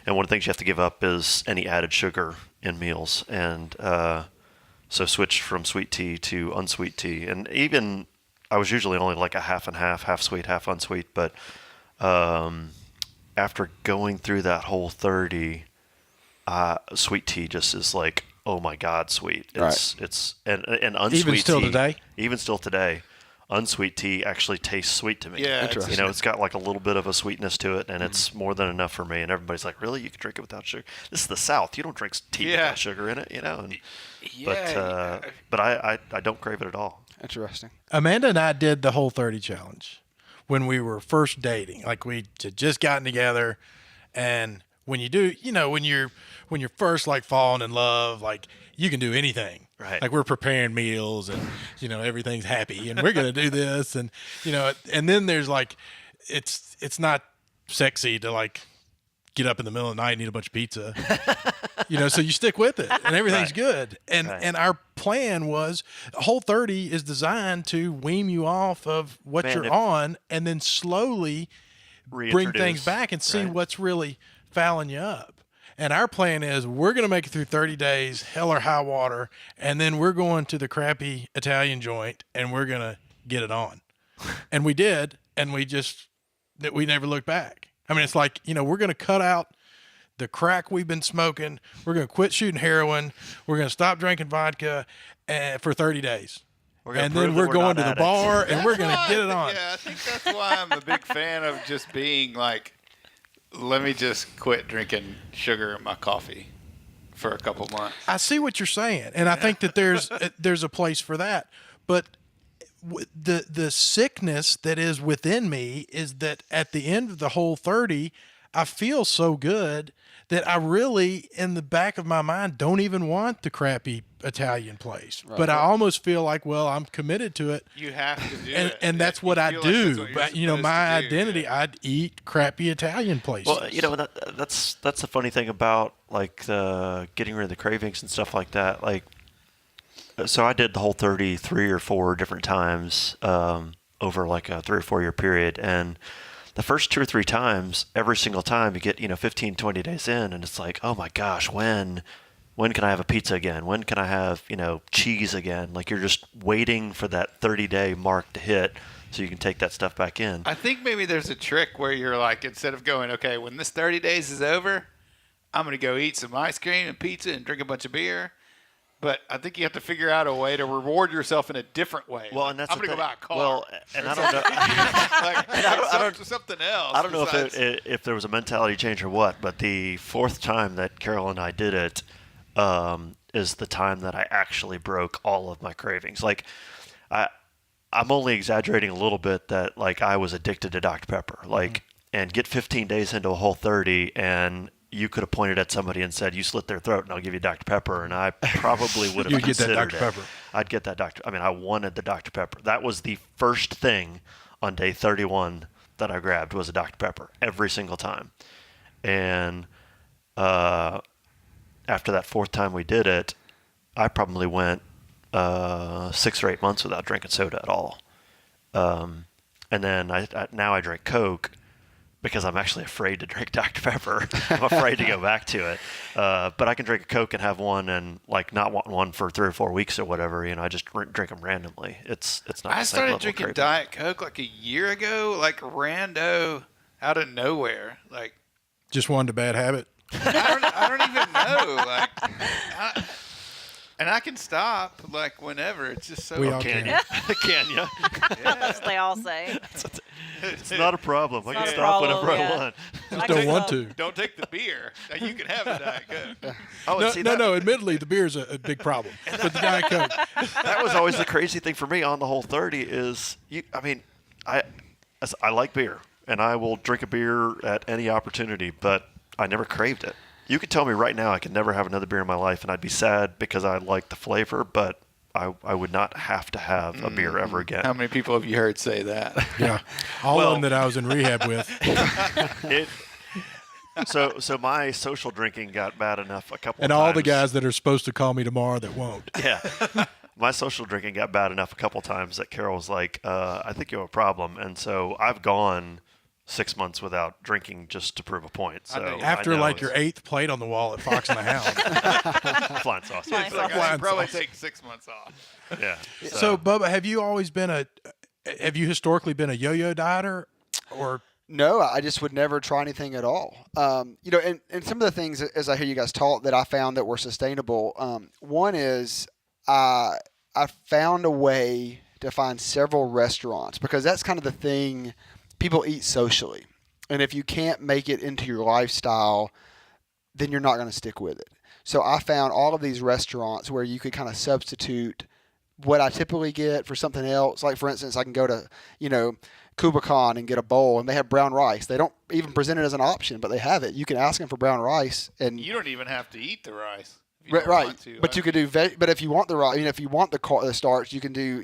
And one of the things you have to give up is any added sugar in meals. And so switched from sweet tea to unsweet tea. And even I was usually only like a half and half sweet, half unsweet. But after going through that Whole 30, sweet tea just is like, oh my God, sweet. It's and unsweet Even still tea, today? Even still today, unsweet tea actually tastes sweet to me. Yeah, Interesting. It's got like a little bit of a sweetness to it, and it's more than enough for me. And everybody's like, really? You can drink it without sugar? This is the South. You don't drink tea without sugar in it, And, but I don't crave it at all. Interesting. Amanda and I did the Whole 30 challenge when we were first dating. Like we had just gotten together, and when you do, when you're first like falling in love, like you can do anything. Right. Like we're preparing meals and everything's happy and we're going to do this and and then there's like it's not sexy to like get up in the middle of the night and eat a bunch of pizza. So you stick with it and everything's good. And our plan was Whole 30 is designed to wean you off of what you're on and then slowly bring things back and see what's really fouling you up. And our plan is we're going to make it through 30 days, hell or high water, and then we're going to the crappy Italian joint and we're going to get it on. And we did, and we never looked back. I mean, it's like, we're going to cut out the crack we've been smoking. We're going to quit shooting heroin. We're going to stop drinking vodka for 30 days. And then we're going to the bar and we're going to get it on. Yeah, I think that's why I'm a big fan of just being like, let me just quit drinking sugar in my coffee for a couple months. I see what you're saying, and I think that there's a place for that. But the sickness that is within me is that at the end of the Whole 30, I feel so good that I really, in the back of my mind, don't even want the crappy Italian place. Right. But I almost feel like, well, I'm committed to it. You have to do it. And that's what I do. Like but, my identity, I'd eat crappy Italian places. Well, that's the funny thing about, like, getting rid of the cravings and stuff like that. Like, so I did the Whole 30 3 or 4 different times over, like, a 3 or 4 year period. And the first 2 or 3 times, every single time you get, 15, 20 days in, and it's like, oh my gosh, when can I have a pizza again? When can I have, cheese again? Like you're just waiting for that 30-day mark to hit so you can take that stuff back in. I think maybe there's a trick where you're like, instead of going, okay, when this 30 days is over, I'm going to go eat some ice cream and pizza and drink a bunch of beer. But I think you have to figure out a way to reward yourself in a different way. Well, and that's I'm going to go buy a car. Well, and I don't know. I don't something else. I don't know if there was a mentality change or what, but the 4th time that Carol and I did it is the time that I actually broke all of my cravings. Like, I'm only exaggerating a little bit that like I was addicted to Dr. Pepper. Like, and get 15 days into a Whole 30 and you could have pointed at somebody and said, you slit their throat and I'll give you Dr. Pepper. And I probably would have You'd get that Dr. it. Pepper. I'd get that I wanted the Dr. Pepper. That was the first thing on day 31 that I grabbed was a Dr. Pepper every single time. And after that 4th time we did it, I probably went 6 or 8 months without drinking soda at all. And then now I drink Coke because I'm actually afraid to drink Dr. Pepper. I'm afraid to go back to it. But I can drink a Coke and have one and like not want one for 3 or 4 weeks or whatever. I just drink them randomly. It's not. I started drinking Diet Coke like a year ago, like rando out of nowhere. Like just wanted a bad habit. I don't even know. Like, and I can stop like whenever. It's just so. We all can. can. Can you? That's what they all say. It's not a problem. I can not a stop problem, whenever yeah. I want. Just don't want to. Don't take the beer. Now, you can have a Diet Coke. Oh, and No. Admittedly, the beer is a big problem. But the Diet Coke. That was always the crazy thing for me on the Whole 30 is I like beer and I will drink a beer at any opportunity, but I never craved it. You could tell me right now I could never have another beer in my life and I'd be sad because I like the flavor, but I would not have to have a beer ever again. How many people have you heard say that? Yeah. All of them that I was in rehab with. So my social drinking got bad enough a couple And of times. all the guys that are supposed to call me tomorrow that won't. Yeah. My social drinking got bad enough a couple times that Carol was like, I think you have a problem. And so I've gone 6 months without drinking just to prove a point. So After I know like your 8th plate on the wall at Fox and the Hound. flying sausage. Flying It's like, I Flying should probably sauce. take 6 months off. Yeah. So, Bubba, have you historically been a yo-yo dieter, or No, I just would never try anything at all. And some of the things, as I hear you guys talk, that I found that were sustainable. One is I found a way to find several restaurants, because that's kind of the thing, people eat socially. And if you can't make it into your lifestyle, then you're not going to stick with it. So I found all of these restaurants where you could kind of substitute what I typically get for something else. Like, for instance, I can go to, Kuba Khan and get a bowl, and they have brown rice. They don't even present it as an option, but they have it. You can ask them for brown rice, and You don't even have to eat the rice. if you right, don't right. want to. But you could do. But if you want the rice, if you want the starch, you can do.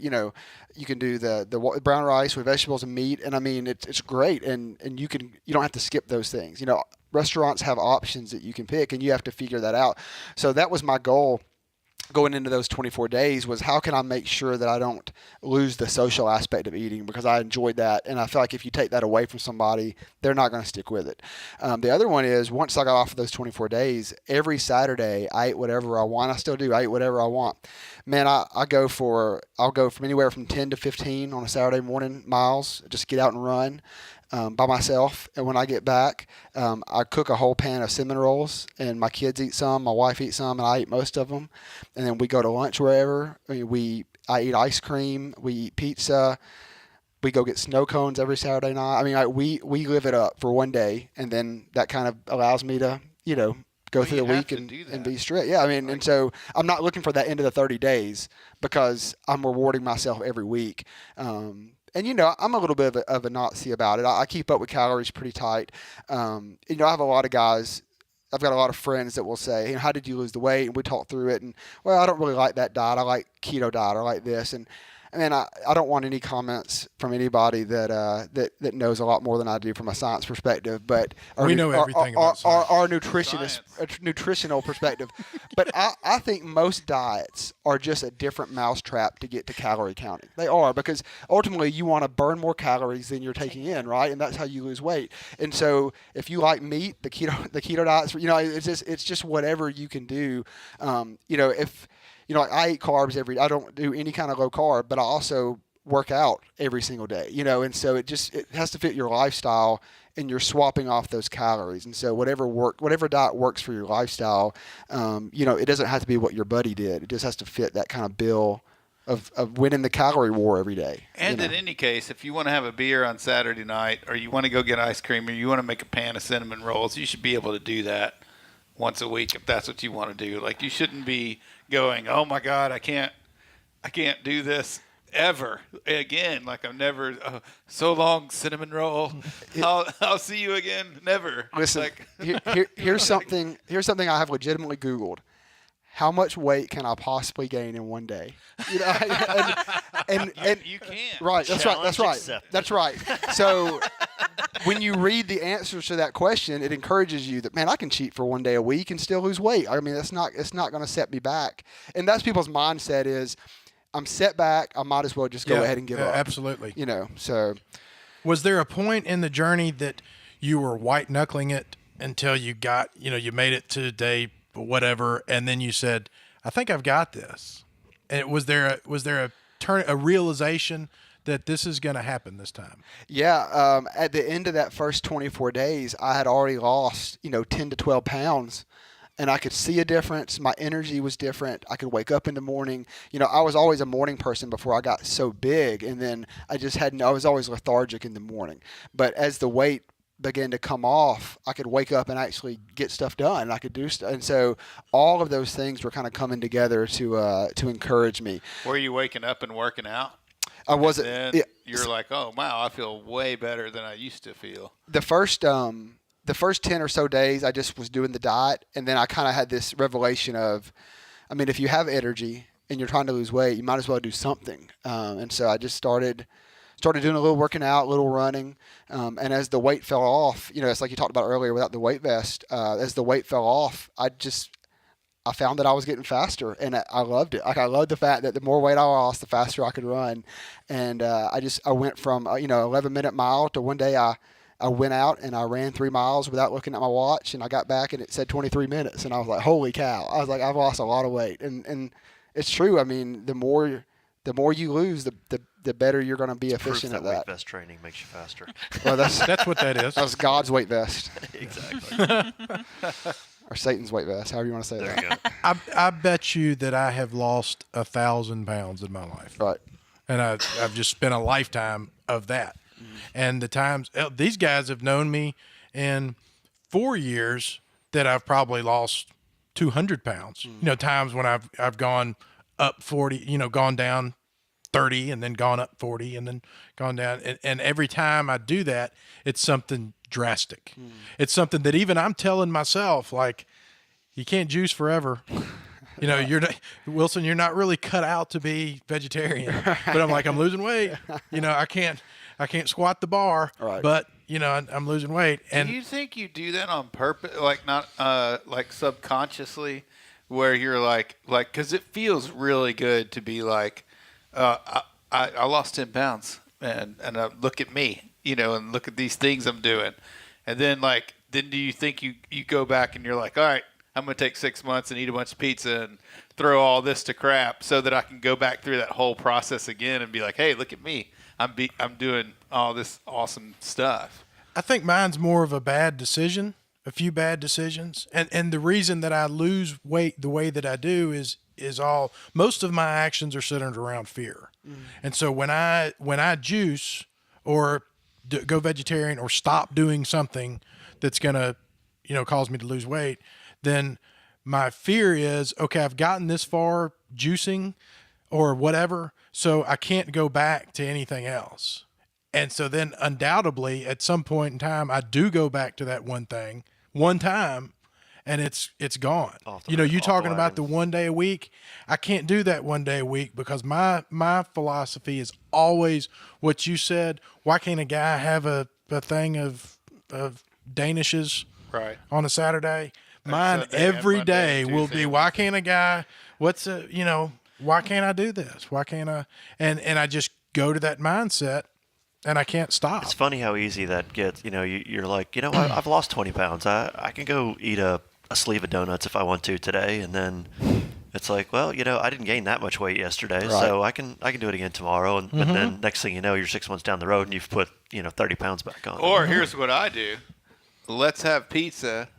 You can do the brown rice with vegetables and meat, and I mean it's great, and you don't have to skip those things. Restaurants have options that you can pick, and you have to figure that out. So that was my goal going into those 24 days, was how can I make sure that I don't lose the social aspect of eating, because I enjoyed that. And I feel like if you take that away from somebody, they're not going to stick with it. The other one is, once I got off of those 24 days, every Saturday I ate whatever I want. I still do. I eat whatever I want. Man, I'll go from anywhere from 10 to 15 on a Saturday morning miles, just get out and run. By myself, and when I get back, I cook a whole pan of cinnamon rolls, and my kids eat some, my wife eats some, and I eat most of them. And then we go to lunch wherever. I eat ice cream, we eat pizza, we go get snow cones every Saturday night. I mean, we live it up for one day, and then that kind of allows me to go through the week and be straight. Yeah, I mean, and so I'm not looking for that end of the 30 days, because I'm rewarding myself every week. And, I'm a little bit of a Nazi about it. I keep up with calories pretty tight. I have a lot of guys. I've got a lot of friends that will say, how did you lose the weight? And we talk through it. And, well, I don't really like that diet. I like keto diet. I like this. And I don't want any comments from anybody that knows a lot more than I do from a science perspective. But we know everything about science. Our nutritional perspective. But I think most diets are just a different mousetrap to get to calorie counting. They are, because ultimately you want to burn more calories than you're taking in, right? And that's how you lose weight. And so if you like meat, the keto diets, it's just whatever you can do. Like I eat carbs I don't do any kind of low carb, but I also work out every single day, and so it has to fit your lifestyle, and you're swapping off those calories. And so whatever diet works for your lifestyle, it doesn't have to be what your buddy did. It just has to fit that kind of bill of winning the calorie war every day. And in any case, if you want to have a beer on Saturday night, or you want to go get ice cream, or you want to make a pan of cinnamon rolls, you should be able to do that once a week if that's what you want to do. Like, you shouldn't be going, oh my God, I can't do this ever again. Like, I'm never, so long, cinnamon roll. I'll see you again. Never. Listen, like, here's something I have legitimately Googled. How much weight can I possibly gain in one day? And you can't. Right. That's right. That's Challenge right. accepted. That's right. So when you read the answers to that question, it encourages you that, man, I can cheat for one day a week and still lose weight. I mean, it's not going to set me back. And that's people's mindset is, I'm set back. I might as well just go ahead and give up. Absolutely. So. Was there a point in the journey that you were white knuckling it until you got, you made it to day whatever, and then you said, I think I've got this? And was there a realization that this is going to happen this time? Yeah. At the end of that first 24 days, I had already lost, 10 to 12 pounds. And I could see a difference. My energy was different. I could wake up in the morning. I was always a morning person before I got so big. And then I was always lethargic in the morning. But as the weight began to come off, I could wake up and actually get stuff done. I could do stuff. And so all of those things were kind of coming together to encourage me. Were you waking up and working out? I wasn't. And then you're like, oh, wow, I feel way better than I used to feel. The first 10 or so days, I just was doing the diet. And then I kind of had this revelation of, if you have energy and you're trying to lose weight, you might as well do something. And so I just started started doing a little working out, a little running. And as the weight fell off, it's like you talked about earlier without the weight vest. As the weight fell off, I found that I was getting faster, and I loved it. Like, I loved the fact that the more weight I lost, the faster I could run. And I went from 11-minute mile to one day I went out and I ran 3 miles without looking at my watch, and I got back and it said 23 minutes, and I was like, holy cow! I was like, I've lost a lot of weight, and it's true. I mean, the more you lose, the better you're going to be efficient Proof at that that. weight vest training makes you faster. Well, That's what that is. that was God's weight vest Exactly. or Satan's weight vest, however you want to say There that. you go. I bet you that I have lost 1,000 pounds in my life. Right. And I've just spent a lifetime of that. And the times these guys have known me in 4 years that I've probably lost 200 pounds. Times when I've gone up 40, gone down 30 and then gone up 40 and then gone down. And every time I do that, it's something drastic. It's something that even I'm telling myself, like, you can't juice forever. You're not, Wilson, you're not really cut out to be vegetarian. But I'm like, I'm losing weight. I can't squat the bar, Right. but I'm losing weight. And do you think you do that on purpose, like not like subconsciously, where you're like, because it feels really good to be like, I lost 10 pounds, and look at me, and look at these things I'm doing, and then do you think you go back and you're like, all right, I'm gonna take 6 months and eat a bunch of pizza and throw all this to crap so that I can go back through that whole process again and be like, hey, look at me, I'm doing all this awesome stuff. I think mine's more of a few bad decisions. And the reason that I lose weight the way that I do is most of my actions are centered around fear. And so when I juice or go vegetarian or stop doing something that's going to, cause me to lose weight, then my fear is, okay, I've gotten this far juicing or whatever, so I can't go back to anything else. And so then undoubtedly at some point in time, I do go back to that one thing one time, and it's gone. You talking about the 1 day a week. I can't do that 1 day a week because my philosophy is always what you said. Why can't a guy have a thing of Danishes Right. on a Saturday? Mine Sunday every and day Monday, will Tuesday. be, why can't a guy, why can't I do this? Why can't I? And I just go to that mindset, and I can't stop. It's funny how easy that gets. You're like, I've lost 20 pounds. I can go eat a sleeve of donuts if I want to today, and then it's like, well, I didn't gain that much weight yesterday, so I can do it again tomorrow. And but then next thing you know, you're 6 months down the road and you've put 30 pounds back on. Or here's what I do: let's have pizza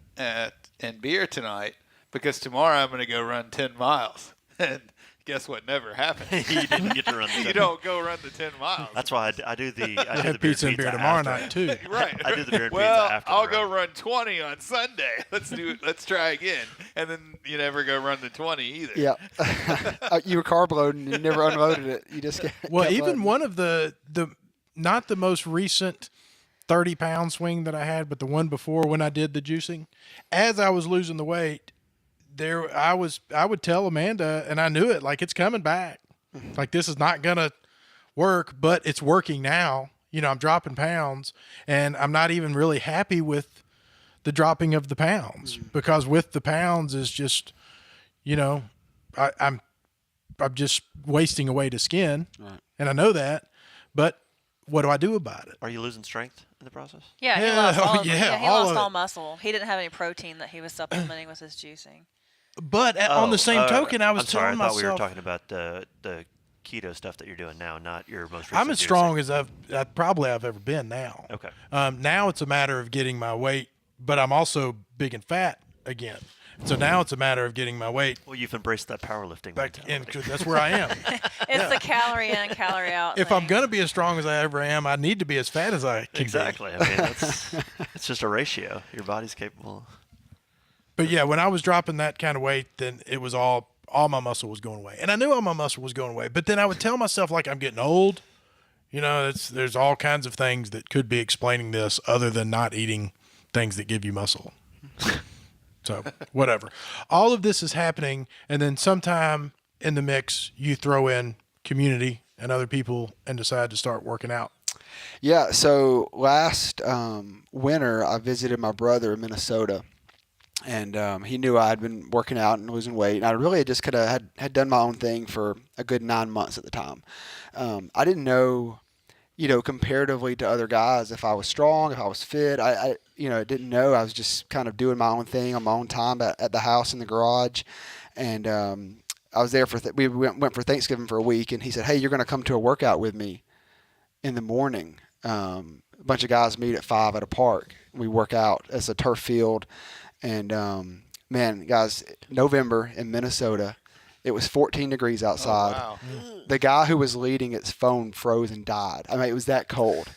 and beer tonight, because tomorrow I'm going to go run 10 miles. And guess what? Never happened. You didn't get to run. You don't go run the 10 miles. That's why I do the I do have the pizza and beer tomorrow after. night too. Right. I do the beer and well, pizza after the I'll go run. run 20 on Sunday. Let's try again. And then you never go run the 20 either. Yeah. You were carb loading. You never unloaded it. You just Well, kept even loading. one of the not the most recent 30-pound swing that I had, but the one before when I did the juicing, as I was losing the weight, I would tell Amanda, and I knew it, like, it's coming back. Like, this is not gonna work, but it's working now. I'm dropping pounds, and I'm not even really happy with the dropping of the pounds, because with the pounds is just, I'm just wasting away to skin, and I know that, but what do I do about it? Are you losing strength in the process? Yeah, he Yeah, lost all of yeah, it. Yeah, he all lost of all it. muscle. He didn't have any protein that he was supplementing with his juicing. But on the same token, I was I'm sorry, telling I thought myself, we were talking about the keto stuff that you're doing now, not your most recent I'm as juicing. strong as I've ever been now. Okay. Now it's a matter of getting my weight, but I'm also big and fat again. So now it's a matter of getting my weight Well, you've embraced that powerlifting back in. mentality. That's where I am. It's the calorie in, calorie out. If thing. I'm gonna be as strong as I ever am, I need to be as fat as I can Exactly. be. I mean, it's just a ratio. Your body's capable. But yeah, when I was dropping that kind of weight, then it was all my muscle was going away, and I knew all my muscle was going away. But then I would tell myself, like, I'm getting old. There's all kinds of things that could be explaining this other than not eating things that give you muscle. So whatever. All of this is happening, and then sometime in the mix, you throw in community and other people and decide to start working out? Yeah, so last winter I visited my brother in Minnesota, and he knew I had been working out and losing weight, and I really just could have had done my own thing for a good 9 months at the time. I didn't know, comparatively to other guys, if I was strong, if I was fit. I didn't know. I was just kind of doing my own thing on my own time at the house in the garage, and I was there we went for Thanksgiving for a week, and he said, "Hey, you're going to come to a workout with me in the morning." A bunch of guys meet at 5 at a park. We work out. It's a turf field. And, man, guys, November in Minnesota, it was 14 degrees outside. Oh, wow. The guy who was leading, its phone froze and died. I mean, it was that cold.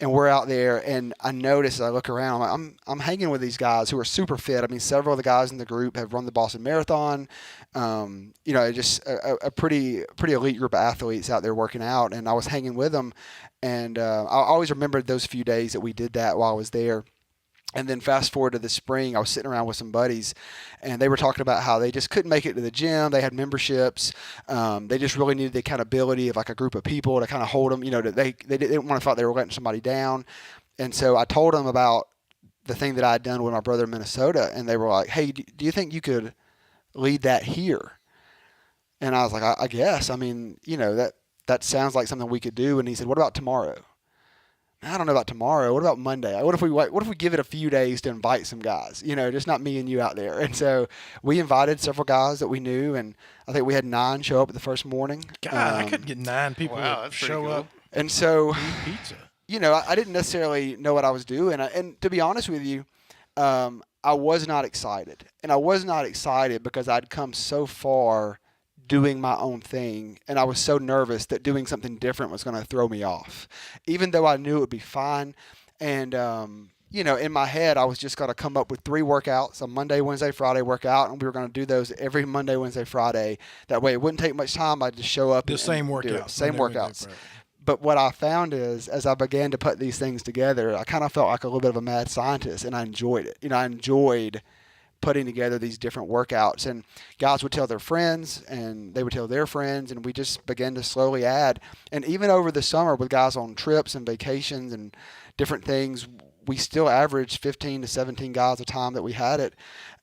And we're out there, and I notice, I look around, I'm hanging with these guys who are super fit. I mean, several of the guys in the group have run the Boston Marathon. Just a pretty elite group of athletes out there working out. And I was hanging with them, and I always remembered those few days that we did that while I was there. And then fast forward to the spring, I was sitting around with some buddies, and they were talking about how they just couldn't make it to the gym. They had memberships. They just really needed the accountability of like a group of people to kind of hold them. They didn't want to feel like they were letting somebody down. And so I told them about the thing that I had done with my brother in Minnesota, and they were like, "Hey, do you think you could lead that here?" And I was like, I guess. I mean, that sounds like something we could do. And he said, "What about tomorrow?" I don't know about tomorrow. What about Monday? What if we give it a few days to invite some guys? Just not me and you out there. And so we invited several guys that we knew, and I think we had 9 show up the first morning. God, I couldn't get 9 people Wow, to that's pretty show cool. up And so, and eat pizza. I didn't necessarily know what I was doing. And to be honest with you, I was not excited. And I was not excited because I'd come so far doing my own thing, and I was so nervous that doing something different was going to throw me off, even though I knew it would be fine. And in my head, I was just going to come up with 3 workouts: a Monday, Wednesday, Friday workout, and we were going to do those every Monday, Wednesday, Friday. That way, it wouldn't take much time. I'd just show up The and same do it. workout. Same Monday, workouts. Wednesday, Friday. But what I found is, as I began to put these things together, I kind of felt like a little bit of a mad scientist, and I enjoyed it. I enjoyed putting together these different workouts, and guys would tell their friends, and they would tell their friends, and we just began to slowly add. And even over the summer, with guys on trips and vacations and different things, we still averaged 15 to 17 guys a time that we had it.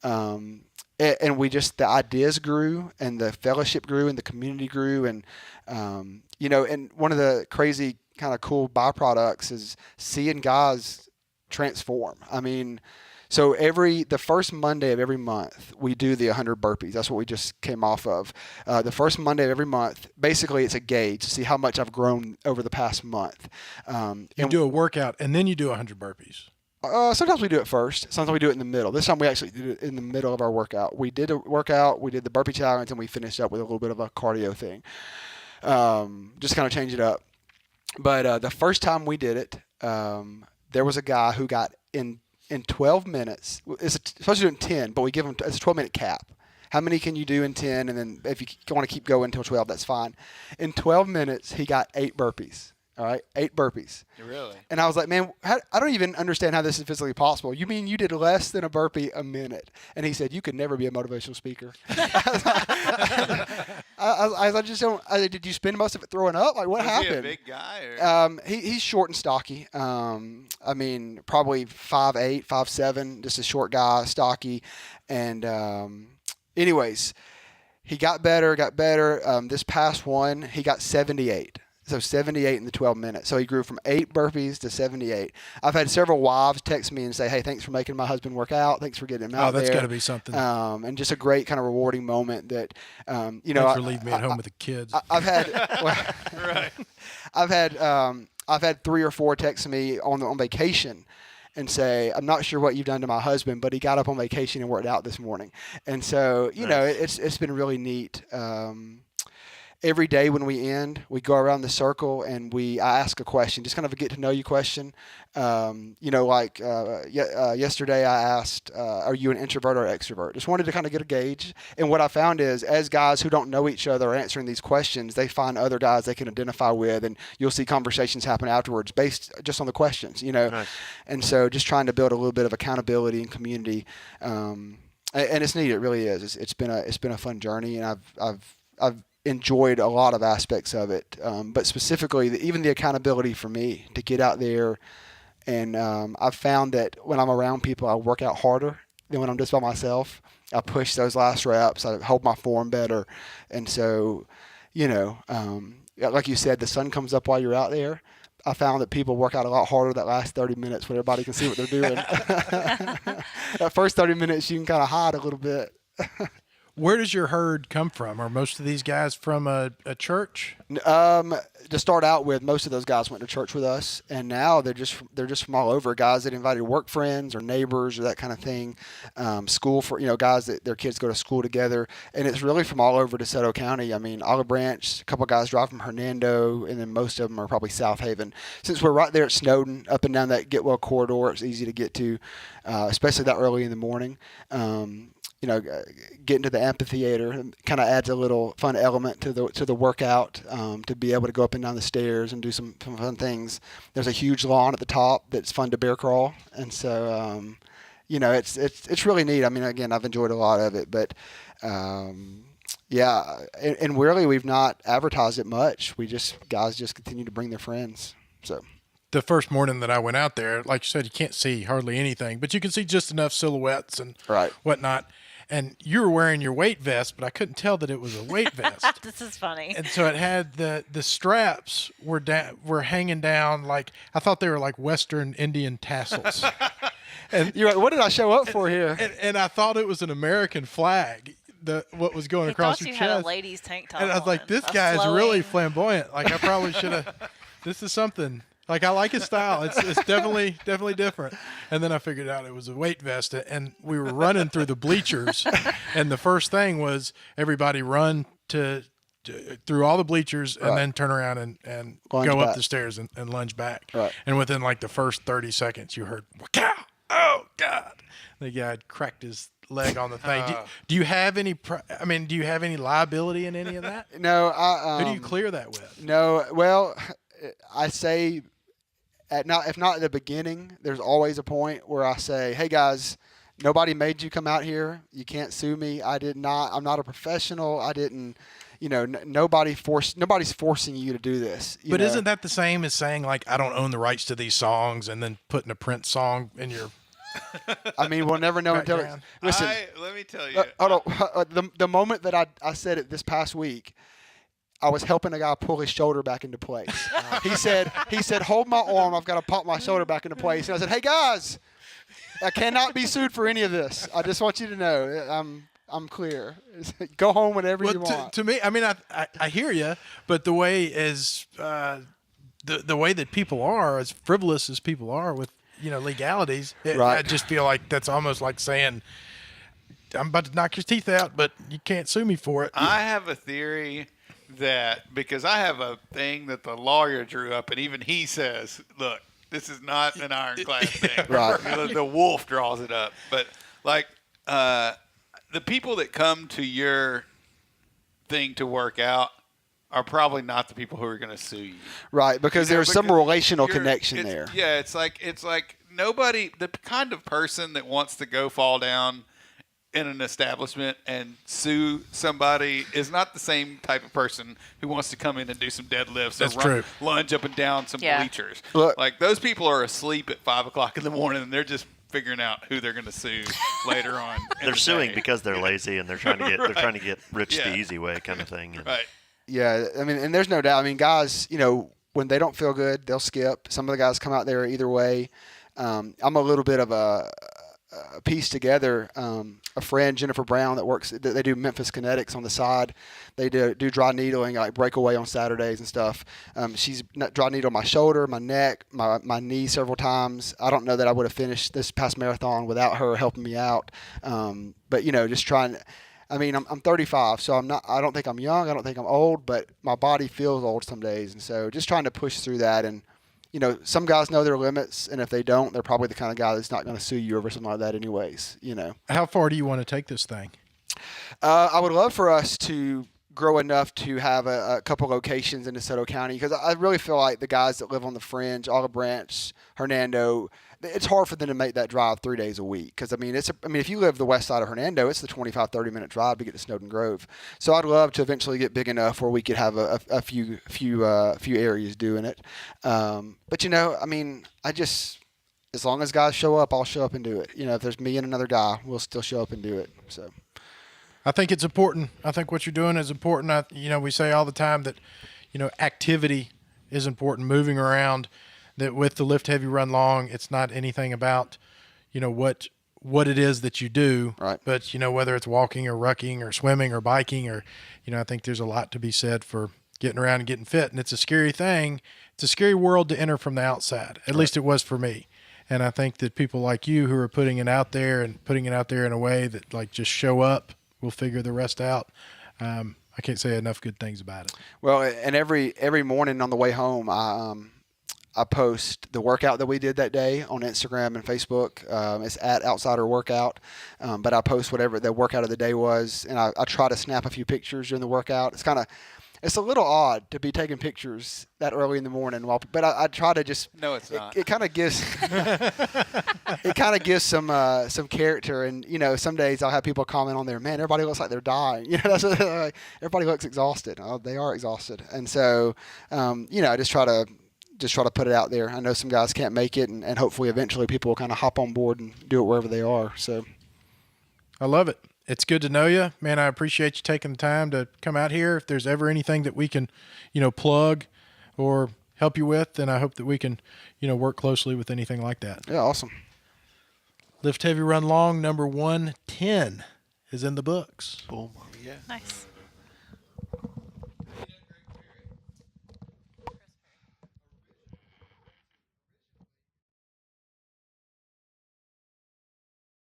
And the ideas grew, and the fellowship grew, and the community grew. And, and one of the crazy kind of cool byproducts is seeing guys transform. I mean, so the first Monday of every month, we do the 100 burpees. That's what we just came off of. The first Monday of every month, basically it's a gauge to see how much I've grown over the past month. You do a workout, and then you do 100 burpees. Sometimes we do it first. Sometimes we do it in the middle. This time we actually did it in the middle of our workout. We did a workout, we did the burpee challenge, and we finished up with a little bit of a cardio thing. Just kind of change it up. But the first time we did it, there was a guy who got in 12 minutes. It's supposed to do it in 10, but we give him it's a 12-minute cap. How many can you do in 10? And then if you want to keep going until 12, that's fine. In 12 minutes, he got 8 burpees. All right, 8 burpees. Really? And I was like, man, I don't even understand how this is physically possible. You mean you did less than a burpee a minute? And he said, you could never be a motivational speaker. I just don't. Did you spend most of it throwing up? Like, what happened? Was he a big guy? Or? He's short and stocky. I mean, probably 5'8", 5'7", just a short guy, stocky. And anyways, he got better. This past one, he got 78. So 78 in the 12 minutes. So he grew from 8 burpees to 78. I've had several wives text me and say, hey, thanks for making my husband work out. Thanks for getting him out there. Oh, that's got to be something. And just a great kind of rewarding moment that, Thanks for leaving me at home with the kids. I've had, Right. I've had 3 or 4 text me on vacation and say, I'm not sure what you've done to my husband, but he got up on vacation and worked out this morning. And so, it's been really neat. Every day when we end, we go around the circle and I ask a question, just kind of a get to know you question. Yesterday I asked, are you an introvert or extrovert? Just wanted to kind of get a gauge. And what I found is, as guys who don't know each other are answering these questions, they find other guys they can identify with, and you'll see conversations happen afterwards based just on the questions, Nice. And so just trying to build a little bit of accountability and community. And it's neat. It really is. It's been a fun journey, and I've enjoyed a lot of aspects of it, but specifically even the accountability for me to get out there. And I've found that when I'm around people, I work out harder than when I'm just by myself. I push those last reps. I hold my form better. And so, like you said, the sun comes up while you're out there. I found that people work out a lot harder that last 30 minutes when everybody can see what they're doing. That first 30 minutes, you can kind of hide a little bit. Where does your herd come from? Are most of these guys from a church? To start out with, most of those guys went to church with us, and now they're just from all over. Guys that invited work friends or neighbors or that kind of thing. School for guys that their kids go to school together, and it's really from all over Desoto-County. I mean, Olive Branch, a couple of guys drive from Hernando, and then most of them are probably South Haven. Since we're right there at Snowden, up and down that Getwell corridor, it's easy to get to, especially that early in the morning. Getting to the amphitheater kind of adds a little fun element to the workout, to be able to go up and down the stairs and do some fun things. There's a huge lawn at the top that's fun to bear crawl, and so it's really neat. I mean, again, I've enjoyed a lot of it, but and really we've not advertised it much. Guys just continue to bring their friends. So. The first morning that I went out there, like you said, you can't see hardly anything, but you can see just enough silhouettes and whatnot. And you were wearing your weight vest, but I couldn't tell that it was a weight vest. This is funny. And so it had the straps were hanging down like I thought they were like Western Indian tassels. And you're like, what did I show up for here? And I thought it was an American flag. What was going across your chest. Had a ladies' tank top. And I was like, this guy is really flamboyant. Like I probably should have. This is something. Like I like his style. It's definitely different. And then I figured out it was a weight vest, and we were running through the bleachers, and the first thing was everybody run through all the bleachers and then turn around and go up the stairs and lunge back. Right. And within like the first 30 seconds, you heard, "Wow! Oh God!" The guy had cracked his leg on the thing. Do you have any? Do you have any liability in any of that? No. Who do you clear that with? No. Well, I say. If not at the beginning, there's always a point where I say, hey guys, nobody made you come out here. You can't sue me. I did not. I'm not a professional. I didn't, nobody's forcing you to do this. But isn't that the same as saying like, I don't own the rights to these songs and then putting a Prince song in your I mean, we'll never know until it's, listen. Let me tell you. Hold on. The moment that I said it this past week, I was helping a guy pull his shoulder back into place. He said, hold my arm. I've got to pop my shoulder back into place. And I said, hey guys, I cannot be sued for any of this. I just want you to know I'm clear. Go home whenever you want. To me, I mean, I hear you, but the way the way that people are, as frivolous as people are with legalities, I just feel like that's almost like saying, I'm about to knock your teeth out, but you can't sue me for it. I have a theory that because I have a thing that the lawyer drew up, and even he says, look, this is not an ironclad thing. Right. The wolf draws it up. But, like, the people that come to your thing to work out are probably not the people who are going to sue you. Right, because there's some relational connection there. Yeah, it's like nobody, the kind of person that wants to go fall down in an establishment and sue somebody is not the same type of person who wants to come in and do some deadlifts That's or true. lunge up and down some bleachers. Look, like those people are asleep at 5 o'clock in the morning and they're just figuring out who they're going to sue later on. They're suing because they're lazy and they're trying to get Right. they're trying to get rich the easy way kind of thing. And Right. Yeah, I mean, and there's no doubt. I mean, guys, when they don't feel good, they'll skip. Some of the guys come out there either way. I'm a little bit of a piece together. A friend, Jennifer Brown, they do Memphis Kinetics on the side. They do dry needling, like breakaway on Saturdays and stuff. She's dry needled my shoulder, my neck, my knee several times. I don't know that I would have finished this past marathon without her helping me out. But just trying. I mean, I'm 35, so I don't think I'm young. I don't think I'm old, but my body feels old some days, and so just trying to push through that. And some guys know their limits, and if they don't, they're probably the kind of guy that's not going to sue you over something like that anyways, How far do you want to take this thing? I would love for us to grow enough to have a couple locations in Desoto-County, because I really feel like the guys that live on the fringe, Olive Branch, Hernando, it's hard for them to make that drive 3 days a week. Because, I mean, if you live the west side of Hernando, it's the 25, 30-minute drive to get to Snowden Grove. So I'd love to eventually get big enough where we could have a few areas doing it. But, you know, I mean, as long as guys show up, I'll show up and do it. You know, if there's me and another guy, we'll still show up and do it. So I think it's important. I think what you're doing is important. We say all the time that, activity is important, moving around. That with the Lift Heavy Run Long, it's not anything about, what it is that you do. Right. But, whether it's walking or rucking or swimming or biking or, I think there's a lot to be said for getting around and getting fit. And it's a scary thing. It's a scary world to enter from the outside. At least it was for me. And I think that people like you who are putting it out there and putting it out there in a way that, like, just show up, we'll figure the rest out. I can't say enough good things about it. Well, and every morning on the way home, I post the workout that we did that day on Instagram and Facebook. It's at Outsider Workout, but I post whatever the workout of the day was, and I try to snap a few pictures during the workout. It's a little odd to be taking pictures that early in the morning, but I try to just. No, it's not. It kind of gives. It kind of gives some character, and some days I'll have people comment on there. Man, everybody looks like they're dying. That's what, everybody looks exhausted. Oh, they are exhausted, and so I just try to put it out there. I know some guys can't make it, and hopefully eventually people will kind of hop on board and do it wherever they are. So I love it. It's good to know you, man. I appreciate you taking the time to come out here. If there's ever anything that we can, plug or help you with, then I hope that we can, work closely with anything like that. yeah, awesome. Lift Heavy Run Long number 110 is in the books. Boom. Yeah. Nice.